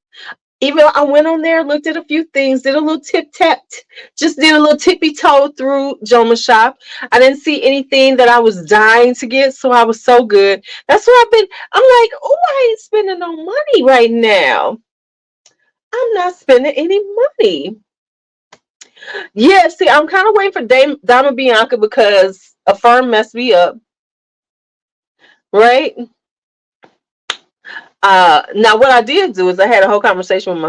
Even though I went on there, looked at a few things, did a little just did a little tippy toe through Joma Shop. I didn't see anything that I was dying to get, so I was so good. That's what I'm like, oh, I ain't spending no money right now. I'm not spending any money. Yeah, see, I'm kind of waiting for Dama Bianca because a firm messed me up, right? Now what I did do is I had a whole conversation with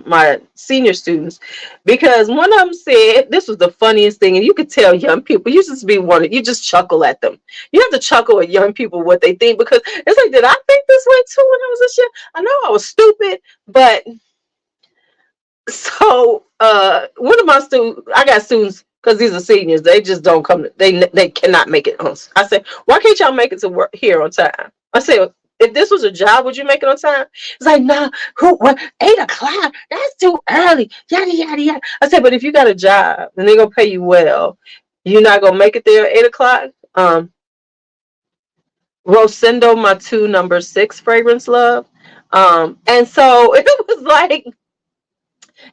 my senior students, because one of them said this was the funniest thing, and you could tell young people, you just chuckle at them. You have to chuckle at young people what they think, because it's like, did I think this way too when I was a kid? I know I was stupid, but so one of my students, I got students because these are seniors, they just don't come. They cannot make it on. I said, why can't y'all make it to work here on time? I said, if this was a job, would you make it on time? It's like, nah, what, 8 o'clock? That's too early. Yada, yada, yada. I said, but if you got a job and they're going to pay you well, you're not going to make it there at 8 o'clock? Rosendo Matu #6 fragrance love. And so it was like,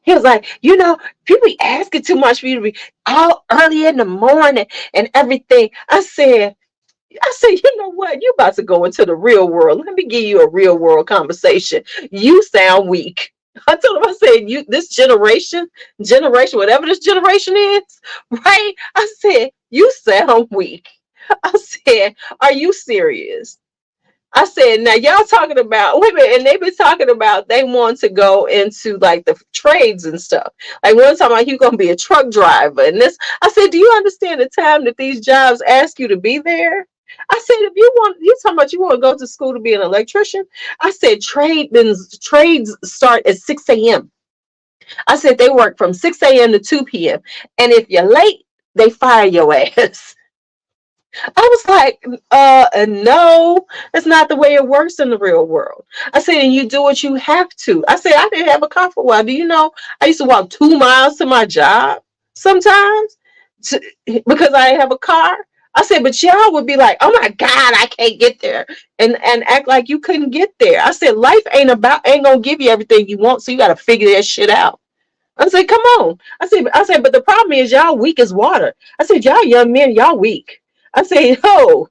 he was like, people be asking too much for you to be all early in the morning and everything. I said, you know what? You about to go into the real world. Let me give you a real world conversation. You sound weak. I told him, I said, this generation, whatever this generation is, right? I said, you sound weak. I said, are you serious? I said, now y'all talking about, wait a minute, and they've been talking about they want to go into like the trades and stuff. Like one time, like, you're gonna be a truck driver, and this. I said, do you understand the time that these jobs ask you to be there? I said, if you talking about you want to go to school to be an electrician. I said, trades start at 6 a.m. I said they work from 6 a.m. to 2 p.m. And if you're late, they fire your ass. I was like, no, that's not the way it works in the real world. I said, and you do what you have to. I said, I didn't have a car for a while. Do you know I used to walk 2 miles to my job sometimes because I didn't have a car? I said, but y'all would be like, oh my God, I can't get there. And act like you couldn't get there. I said, life ain't gonna give you everything you want, so you gotta figure that shit out. I said, come on. I said, but the problem is y'all weak as water. I said, y'all young men, y'all weak. I said, yo,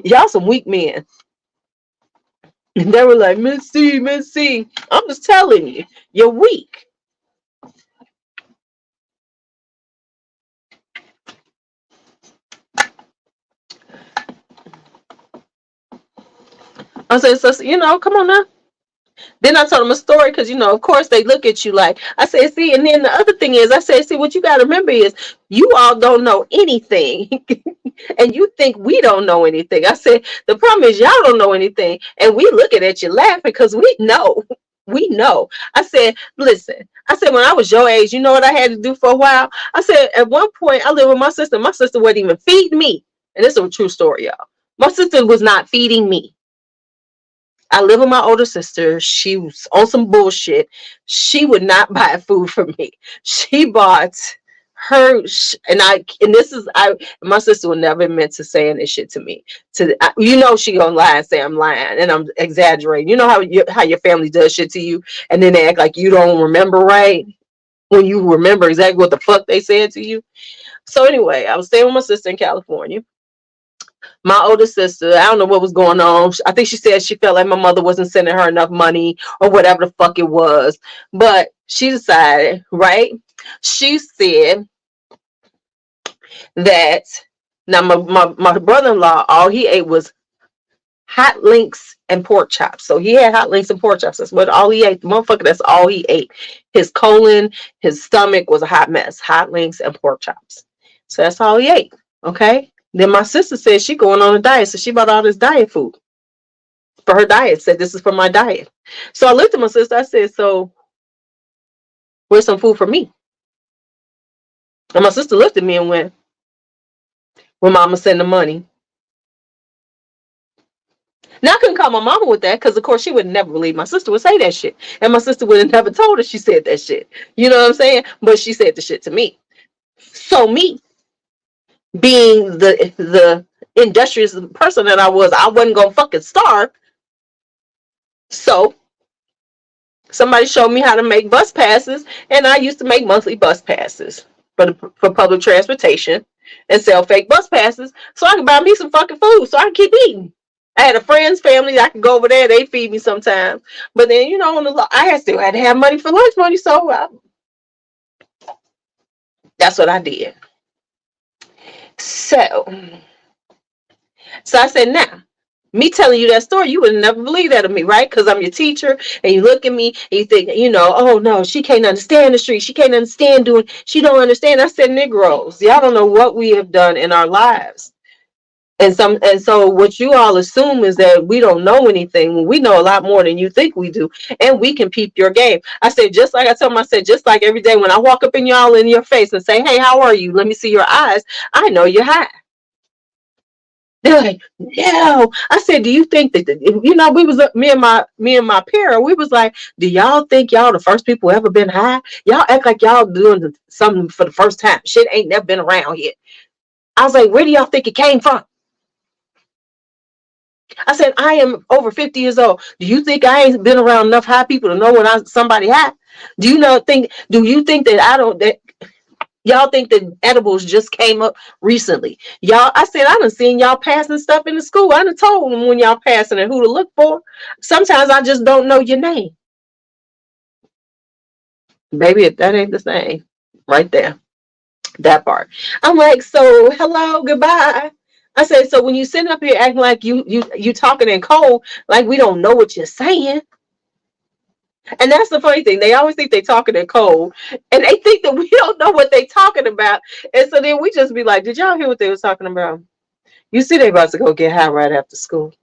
y'all some weak men. And they were like, Miss C, Miss C. I'm just telling you, you're weak. I said, so, come on now. Then I told them a story because, of course they look at you like, I said, see, and then the other thing is, I said, see, what you got to remember is you all don't know anything. And you think we don't know anything. I said, the problem is y'all don't know anything. And we looking at you laughing because we know. We know. I said, listen, I said, when I was your age, you know what I had to do for a while? I said, at one point, I lived with my sister. My sister wouldn't even feed me. And this is a true story, y'all. My sister was not feeding me. I live with my older sister. She was on some bullshit. She would not buy food for me. She bought her and this is my sister would never admit to saying this shit to me. She gonna lie and say I'm lying and I'm exaggerating. You know how your family does shit to you and then they act like you don't remember right when you remember exactly what the fuck they said to you. So anyway, I was staying with my sister in California. My older sister, I don't know what was going on. I think she said she felt like my mother wasn't sending her enough money or whatever the fuck it was. But she decided, right? She said that now my brother-in-law, all he ate was hot links and pork chops. So he had hot links and pork chops. That's what all he ate. The motherfucker, that's all he ate. His colon, his stomach was a hot mess. Hot links and pork chops. So that's all he ate. Okay. Then my sister said she going on a diet. So she bought all this diet food for her diet. Said this is for my diet. So I looked at my sister. I said, so where's some food for me? And my sister looked at me and went, when mama send the money. Now I couldn't call my mama with that because of course she would never believe my sister would say that shit. And my sister would have never told her she said that shit. You know what I'm saying? But she said the shit to me. So me being the industrious person that I wasn't gonna fucking starve. So somebody showed me how to make bus passes, and I used to make monthly bus passes for public transportation and sell fake bus passes so I could buy me some fucking food so I could keep eating. I had a friend's family that I could go over there. They feed me sometimes. But then, I still had to have money for lunch money. So that's what I did. So I said, now, me telling you that story, you would never believe that of me, right? Because I'm your teacher, and you look at me, and you think, oh, no, she can't understand the street. She can't understand she don't understand. I said, Negroes, y'all don't know what we have done in our lives. And so what you all assume is that we don't know anything when we know a lot more than you think we do, and we can peep your game. I said, just like I told them, I said, just like every day when I walk up in y'all in your face and say, hey, how are you? Let me see your eyes. I know you're high. They're like, no. I said, do you think that we was me and my pair, we was like, do y'all think y'all the first people ever been high? Y'all act like y'all doing something for the first time. Shit ain't never been around here. I was like, where do y'all think it came from? I said, I am over 50 years old. Do you think I ain't been around enough high people to know when somebody high? Do you think that y'all think that edibles just came up recently? Y'all, I said, I done seen y'all passing stuff in the school. I done told them when y'all passing and who to look for. Sometimes I just don't know your name. Baby, that ain't the same. Right there. That part. I'm like, so hello, goodbye. I said, so when you sitting up here acting like you talking in code, like we don't know what you're saying. And that's the funny thing. They always think they talking in code, and they think that we don't know what they talking about. And so then we just be like, did y'all hear what they was talking about? You see they about to go get high right after school.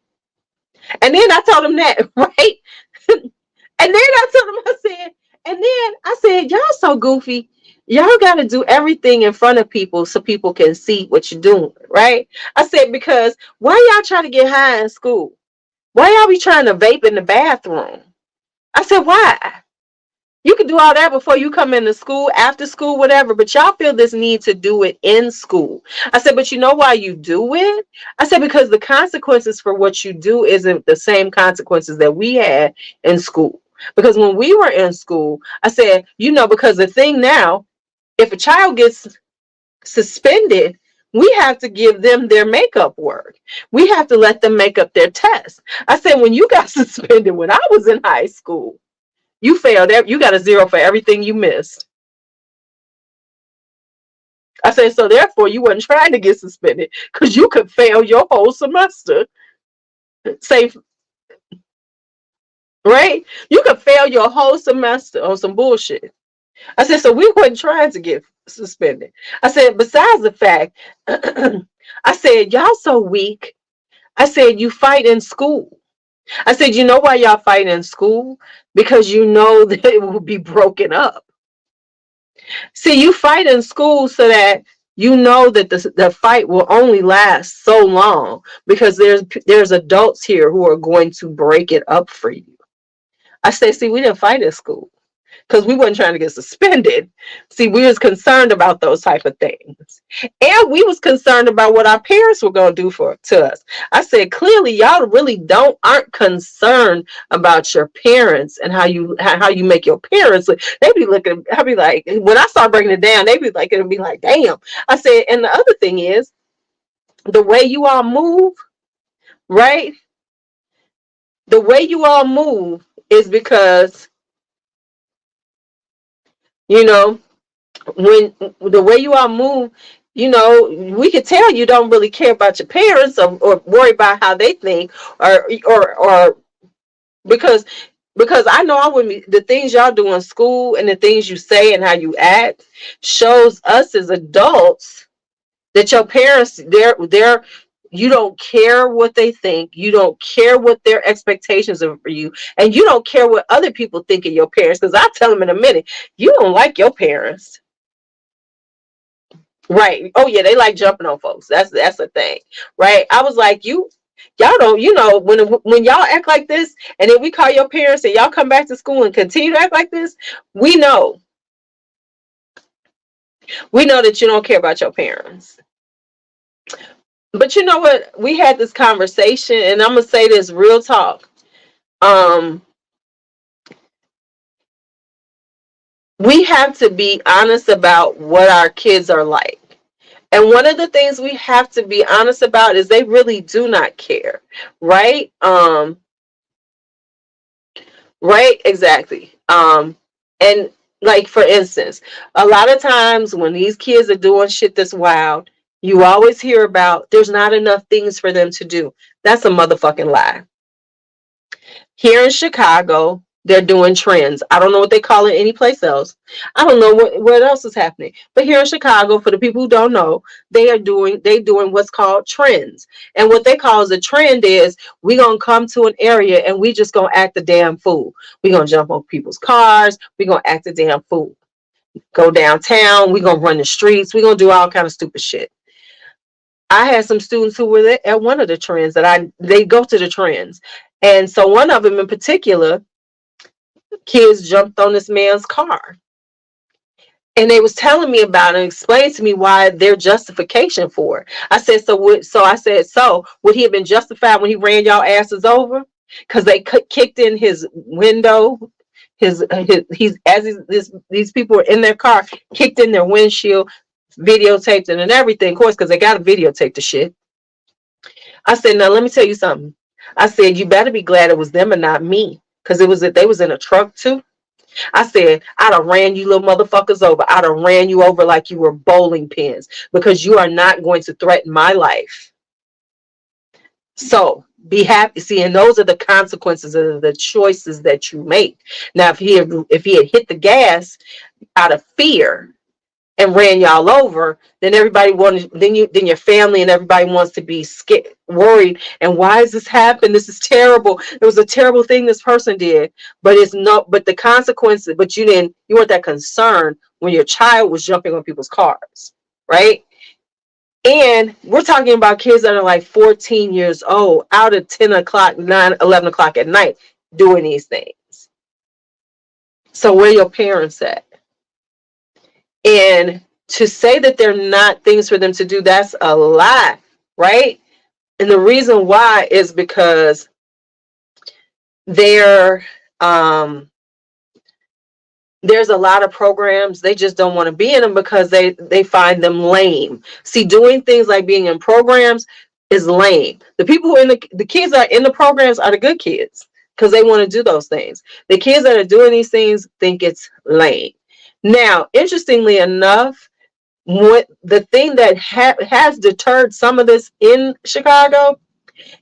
And then I told them that, right? And then I told them, I said, y'all so goofy. Y'all got to do everything in front of people so people can see what you're doing, right? I said, because why y'all trying to get high in school? Why y'all be trying to vape in the bathroom? I said, why? You can do all that before you come into school, after school, whatever, but y'all feel this need to do it in school. I said, but you know why you do it? I said, because the consequences for what you do isn't the same consequences that we had in school. Because when we were in school, I said, because the thing now, if a child gets suspended, we have to give them their makeup work. We have to let them make up their test. I said, when you got suspended when I was in high school, you failed. You got a 0 for everything you missed. I said, so therefore you wasn't trying to get suspended because you could fail your whole semester. Say, right? You could fail your whole semester on some bullshit. I said, so we wasn't trying to get suspended. I said, besides the fact, I said, y'all so weak. I said, you fight in school. I said, you know why y'all fight in school? Because you know that it will be broken up. See, you fight in school so that you know that the fight will only last so long because there's adults here who are going to break it up for you. I say, see, we didn't fight in school because we weren't trying to get suspended. See, we was concerned about those type of things. And we was concerned about what our parents were going to do to us. I said, clearly, y'all really aren't concerned about your parents and how you make your parents look. They be looking, I'd be like, when I start breaking it down, they be like, it'll be like, damn. I said, and the other thing is, the way you all move, right? The way you all move is because, when the way you all move, we could tell you don't really care about your parents or worry about how they think or because I know I wouldn't be, the things y'all do in school and the things you say and how you act shows us as adults that your parents they're you don't care what they think, you don't care what their expectations are for you, and you don't care what other people think of your parents, because I'll tell them in a minute, you don't like your parents. Right. Oh yeah, they like jumping on folks. That's a thing. Right. I was like, y'all don't, when y'all act like this, and then we call your parents and y'all come back to school and continue to act like this, we know that you don't care about your parents. But you know what? We had this conversation, and I'm gonna say this real talk. We have to be honest about what our kids are like. And one of the things we have to be honest about is they really do not care, right? Right, exactly. And like for instance, a lot of times when these kids are doing shit that's wild, you always hear about there's not enough things for them to do. That's a motherfucking lie. Here in Chicago, they're doing trends. I don't know what they call it anyplace else. I don't know what else is happening. But here in Chicago, for the people who don't know, they doing what's called trends. And what they call as a trend is we gonna come to an area and we just gonna act a damn fool. We gonna jump on people's cars. We gonna act a damn fool. Go downtown. We gonna run the streets. We gonna do all kind of stupid shit. I had some students who were there at one of the trends they go to the trends. And so one of them in particular, kids jumped on this man's car. And they was telling me about it and explained to me why their justification for it. I said, so would he have been justified when he ran y'all asses over? Because they kicked in his window. These people were in their car, kicked in their windshield, videotaped it and everything, of course, because they got to videotape the shit. I said, now let me tell you something. I said, you better be glad it was them and not me, because they was in a truck too. I said, I'd have ran you little motherfuckers over. I'd have ran you over like you were bowling pins, because you are not going to threaten my life. So be happy. See, and those are the consequences of the choices that you make. Now, if he had hit the gas out of fear and ran y'all over, then everybody wanted, then your family and everybody wants to be scared, worried. And why is this happening? This is terrible. It was a terrible thing this person did. But it's not. But the consequences. But you weren't that concerned when your child was jumping on people's cars, right? And we're talking about kids that are like 14 years old, out at 10 o'clock, 9, 11 o'clock at night, doing these things. So where your parents at? And to say that they're not things for them to do, that's a lie, right? And the reason why is because they're there's a lot of programs they just don't want to be in them because they find them lame. See, doing things like being in programs is lame. The people who are in the kids that are in the programs are the good kids because they want to do those things. The kids that are doing these things think it's lame. Now, interestingly enough, what the thing that has deterred some of this in Chicago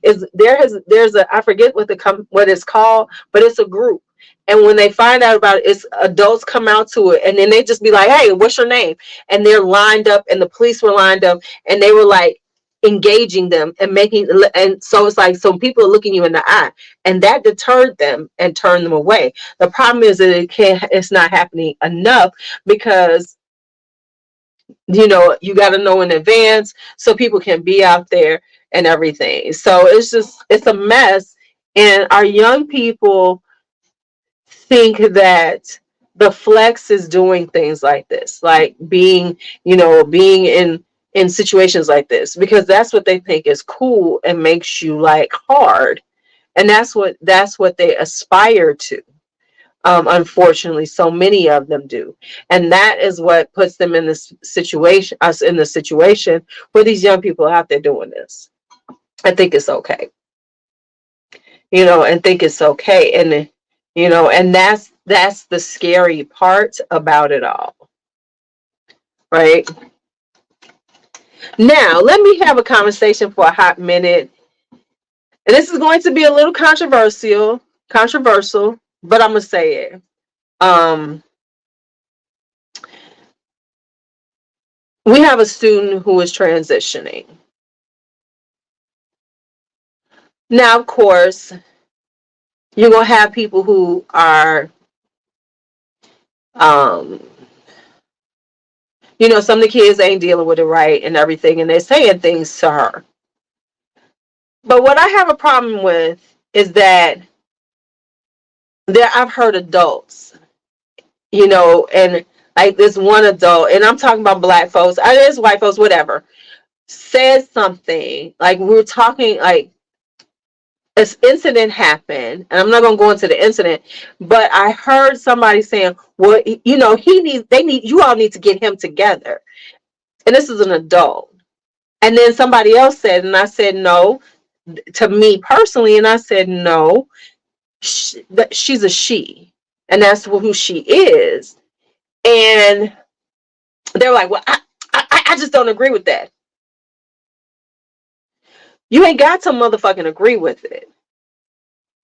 is there's a, I forget what it's called, but it's a group. And when they find out about it, it's adults come out to it, and then they just be like, "Hey, what's your name?" And they're lined up, and the police were lined up, and they were like engaging them and making, and so it's like some people are looking you in the eye, and that deterred them and turned them away. The problem is that it's not happening enough because you got to know in advance so people can be out there and everything. So it's a mess. And our young people think that the flex is doing things like this, like being in situations like this, because that's what they think is cool and makes you like hard. And that's what they aspire to. Unfortunately, so many of them do. And that is what puts them in this situation, us in the situation where these young people are out there doing this. I think it's okay. And think it's okay. And that's the scary part about it all. Right? Now, let me have a conversation for a hot minute. And this is going to be a little controversial, but I'm going to say it. We have a student who is transitioning. Now, of course, you're going to have people who are, some of the kids ain't dealing with it right and everything, and they're saying things to her. But what I have a problem with is that I've heard adults, and like this one adult, and I'm talking about black folks, there's white folks, whatever, said something, like we were talking, like this incident happened, and I'm not going to go into the incident, but I heard somebody saying, well, you all need to get him together. And this is an adult. And then somebody else said, and I said, no, to me personally, and I said, no, she's a she, and that's who she is. And they're like, well, I just don't agree with that. You ain't got to motherfucking agree with it.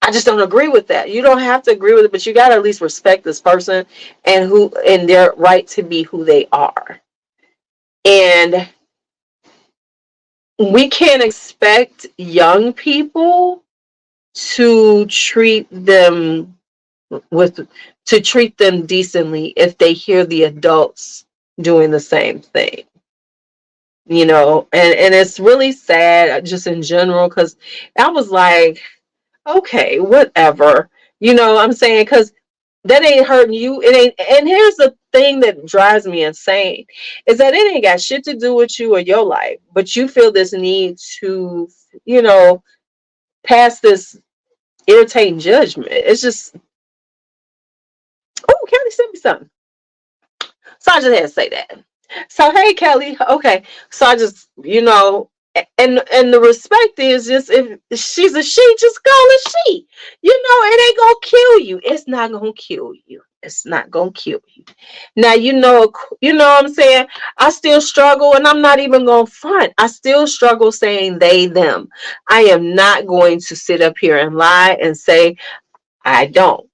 I just don't agree with that. You don't have to agree with it, but you got to at least respect this person and their right to be who they are. And we can't expect young people to treat them decently if they hear the adults doing the same thing. And it's really sad just in general, because I was like, okay, whatever. I'm saying, because that ain't hurting you. It ain't. And here's the thing that drives me insane is that it ain't got shit to do with you or your life, but you feel this need to, pass this irritating judgment. It's just, oh, Kelly sent me something. So I just had to say that. So, hey, Kelly. Okay. So I just, and the respect is just, if she's a she, just call her she. It ain't gonna kill you. It's not gonna kill you. It's not gonna kill you. Now you know what I'm saying? I still struggle, and I'm not even gonna front. I still struggle saying they, them. I am not going to sit up here and lie and say I don't.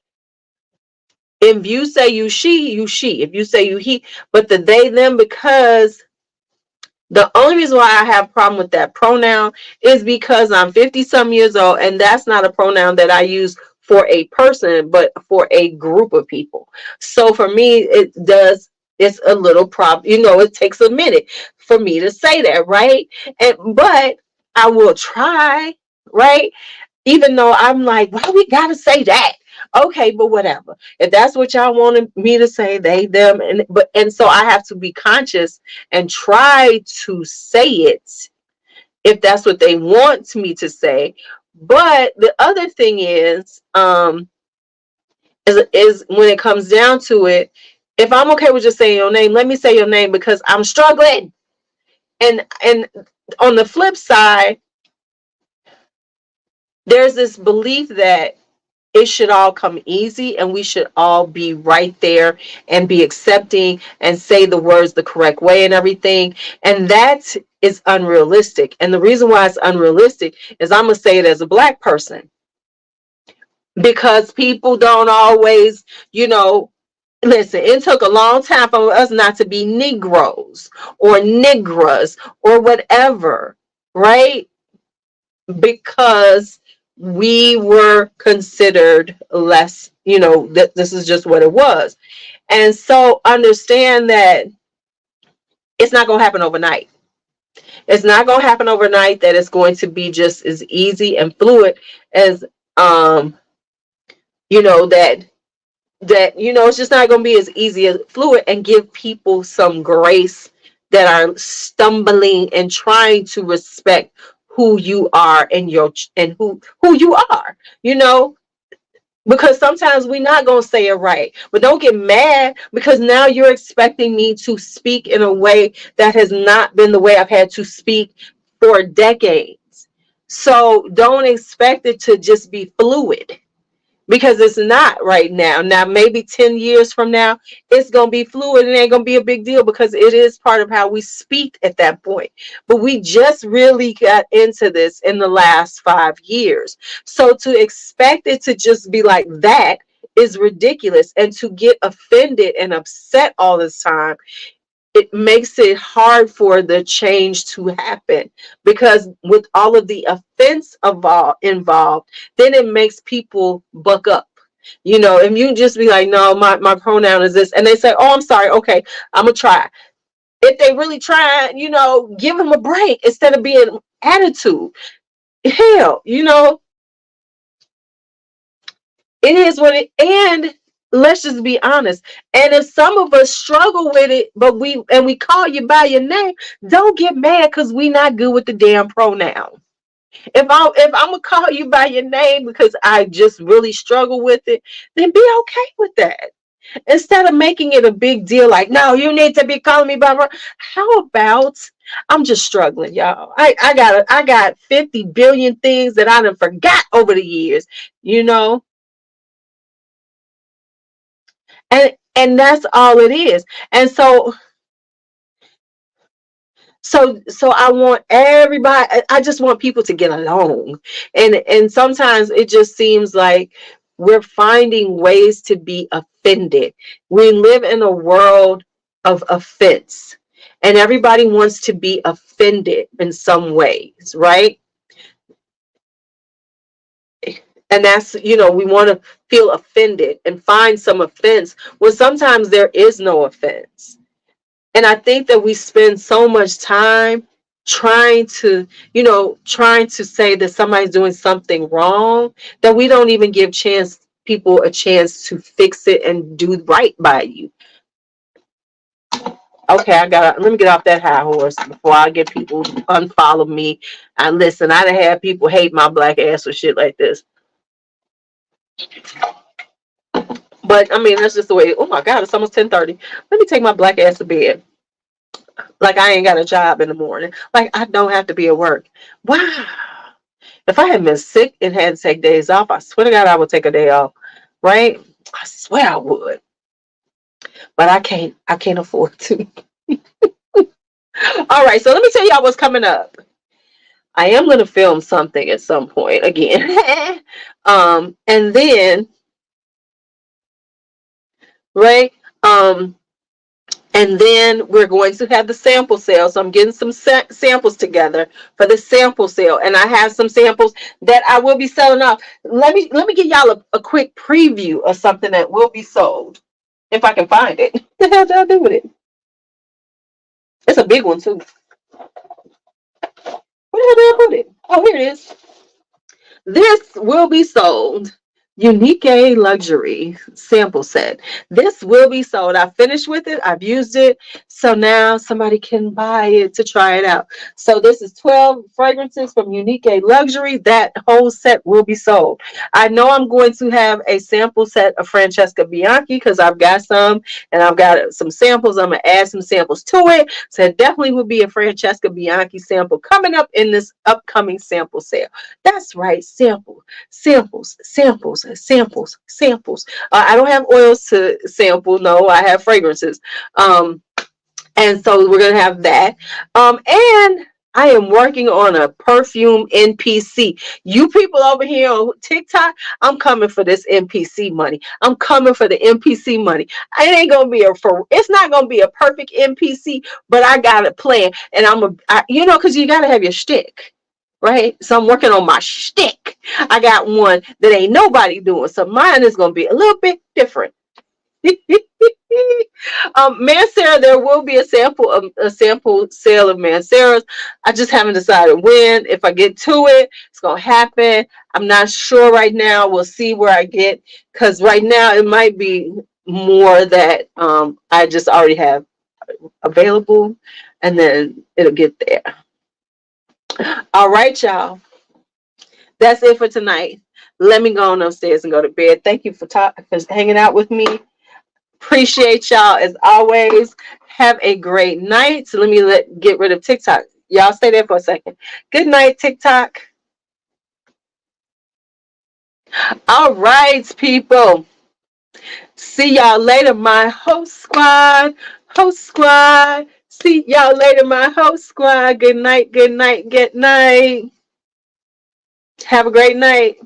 If you say you she, you she. If you say you he, but the they, them, because the only reason why I have a problem with that pronoun is because I'm 50 some years old, and that's not a pronoun that I use for a person, but for a group of people. So for me, it's a little problem. It takes a minute for me to say that, right? But I will try, right? Even though I'm like, why we gotta say that? Okay, but whatever. If that's what y'all wanted me to say, they, them, and so I have to be conscious and try to say it if that's what they want me to say. But the other thing is when it comes down to it, if I'm okay with just saying your name, let me say your name because I'm struggling. And on the flip side, there's this belief that it should all come easy and we should all be right there and be accepting and say the words the correct way and everything. And that is unrealistic. And the reason why it's unrealistic is I'm going to say it as a Black person, because people don't always, listen, it took a long time for us not to be Negroes or Negras or whatever, right? Because we were considered less, that this is just what it was. And so understand that it's not going to happen overnight. It's not going to happen overnight that it's going to be just as easy and fluid as, it's just not going to be as easy as fluid, and give people some grace that are stumbling and trying to respect who you are and who you are, because sometimes we're not going to say it right. But don't get mad because now you're expecting me to speak in a way that has not been the way I've had to speak for decades. So don't expect it to just be fluid, because it's not right now. Now, maybe 10 years from now, it's going to be fluid and it ain't going to be a big deal because it is part of how we speak at that point. But we just really got into this in the last 5 years. So to expect it to just be like that is ridiculous. And to get offended and upset all this time, it makes it hard for the change to happen, because with all of the offense involved, then it makes people buck up. If you just be like, no, my pronoun is this, and they say, oh, I'm sorry, okay, I'm gonna try. If they really try, give them a break instead of being attitude. Hell, it is what it, and let's just be honest. And if some of us struggle with it, but we call you by your name, don't get mad because we not good with the damn pronoun. If I'm gonna call you by your name because I just really struggle with it, then be okay with that. Instead of making it a big deal, like, no, you need to be calling me by my. How about I'm just struggling, y'all. I got 50 billion things that I done forgot over the years, you know and that's all it is. And so I want everybody, I just want people to get along. And sometimes it just seems like we're finding ways to be offended. We live in a world of offense, and everybody wants to be offended in some ways, right? And that's, we want to feel offended and find some offense when sometimes there is no offense. And I think that we spend so much time trying to, trying to say that somebody's doing something wrong, that we don't even give people a chance to fix it and do right by you. Okay, let me get off that high horse before I get people to unfollow me. And listen, I done had people hate my Black ass for shit like this. But I mean, that's just the way. Oh my God, it's almost 10:30. Let me take my Black ass to bed. Like I ain't got a job in the morning. Like I don't have to be at work. Wow. If I had been sick and had to take days off, I swear to God I would take a day off. Right? I swear I would. but I can't afford to. All right, so let me tell y'all what's coming up. I am going to film something at some point again. And then, right? And then we're going to have the sample sale. So I'm getting some samples together for the sample sale. And I have some samples that I will be selling off. Let me give y'all a quick preview of something that will be sold. If I can find it. What the hell did I do with it? It's a big one too. Where the hell did I put it? Oh, here it is. This will be sold. Unique luxury sample set. This will be sold. I finished with it. I've used it. So now somebody can buy it to try it out. So this is 12 fragrances from Unique Luxury. That whole set will be sold. I know I'm going to have a sample set of Francesca Bianchi because I've got some and I've got some samples. I'm going to add some samples to it. So it definitely will be a Francesca Bianchi sample coming up in this upcoming sample sale. That's right. Samples. I don't have oils to sample. No, I have fragrances. And so we're going to have that. And I am working on a perfume NPC. You people over here on TikTok, I'm coming for this NPC money. I'm coming for the NPC money. It ain't gonna be it's not gonna be a perfect NPC, but I got a plan, and because you gotta have your shtick. Right? So I'm working on my shtick. I got one that ain't nobody doing. So mine is going to be a little bit different. Mancera, there will be a sample sale of Manceras. I just haven't decided when. If I get to it, it's going to happen. I'm not sure right now. We'll see where I get, because right now it might be more that I just already have available, and then it'll get there. All right, y'all. That's it for tonight. Let me go on upstairs and go to bed. Thank you for hanging out with me. Appreciate y'all as always. Have a great night. So let me get rid of TikTok. Y'all stay there for a second. Good night, TikTok. All right, people. See y'all later, my host squad. See y'all later, my host squad. Good night. Have a great night.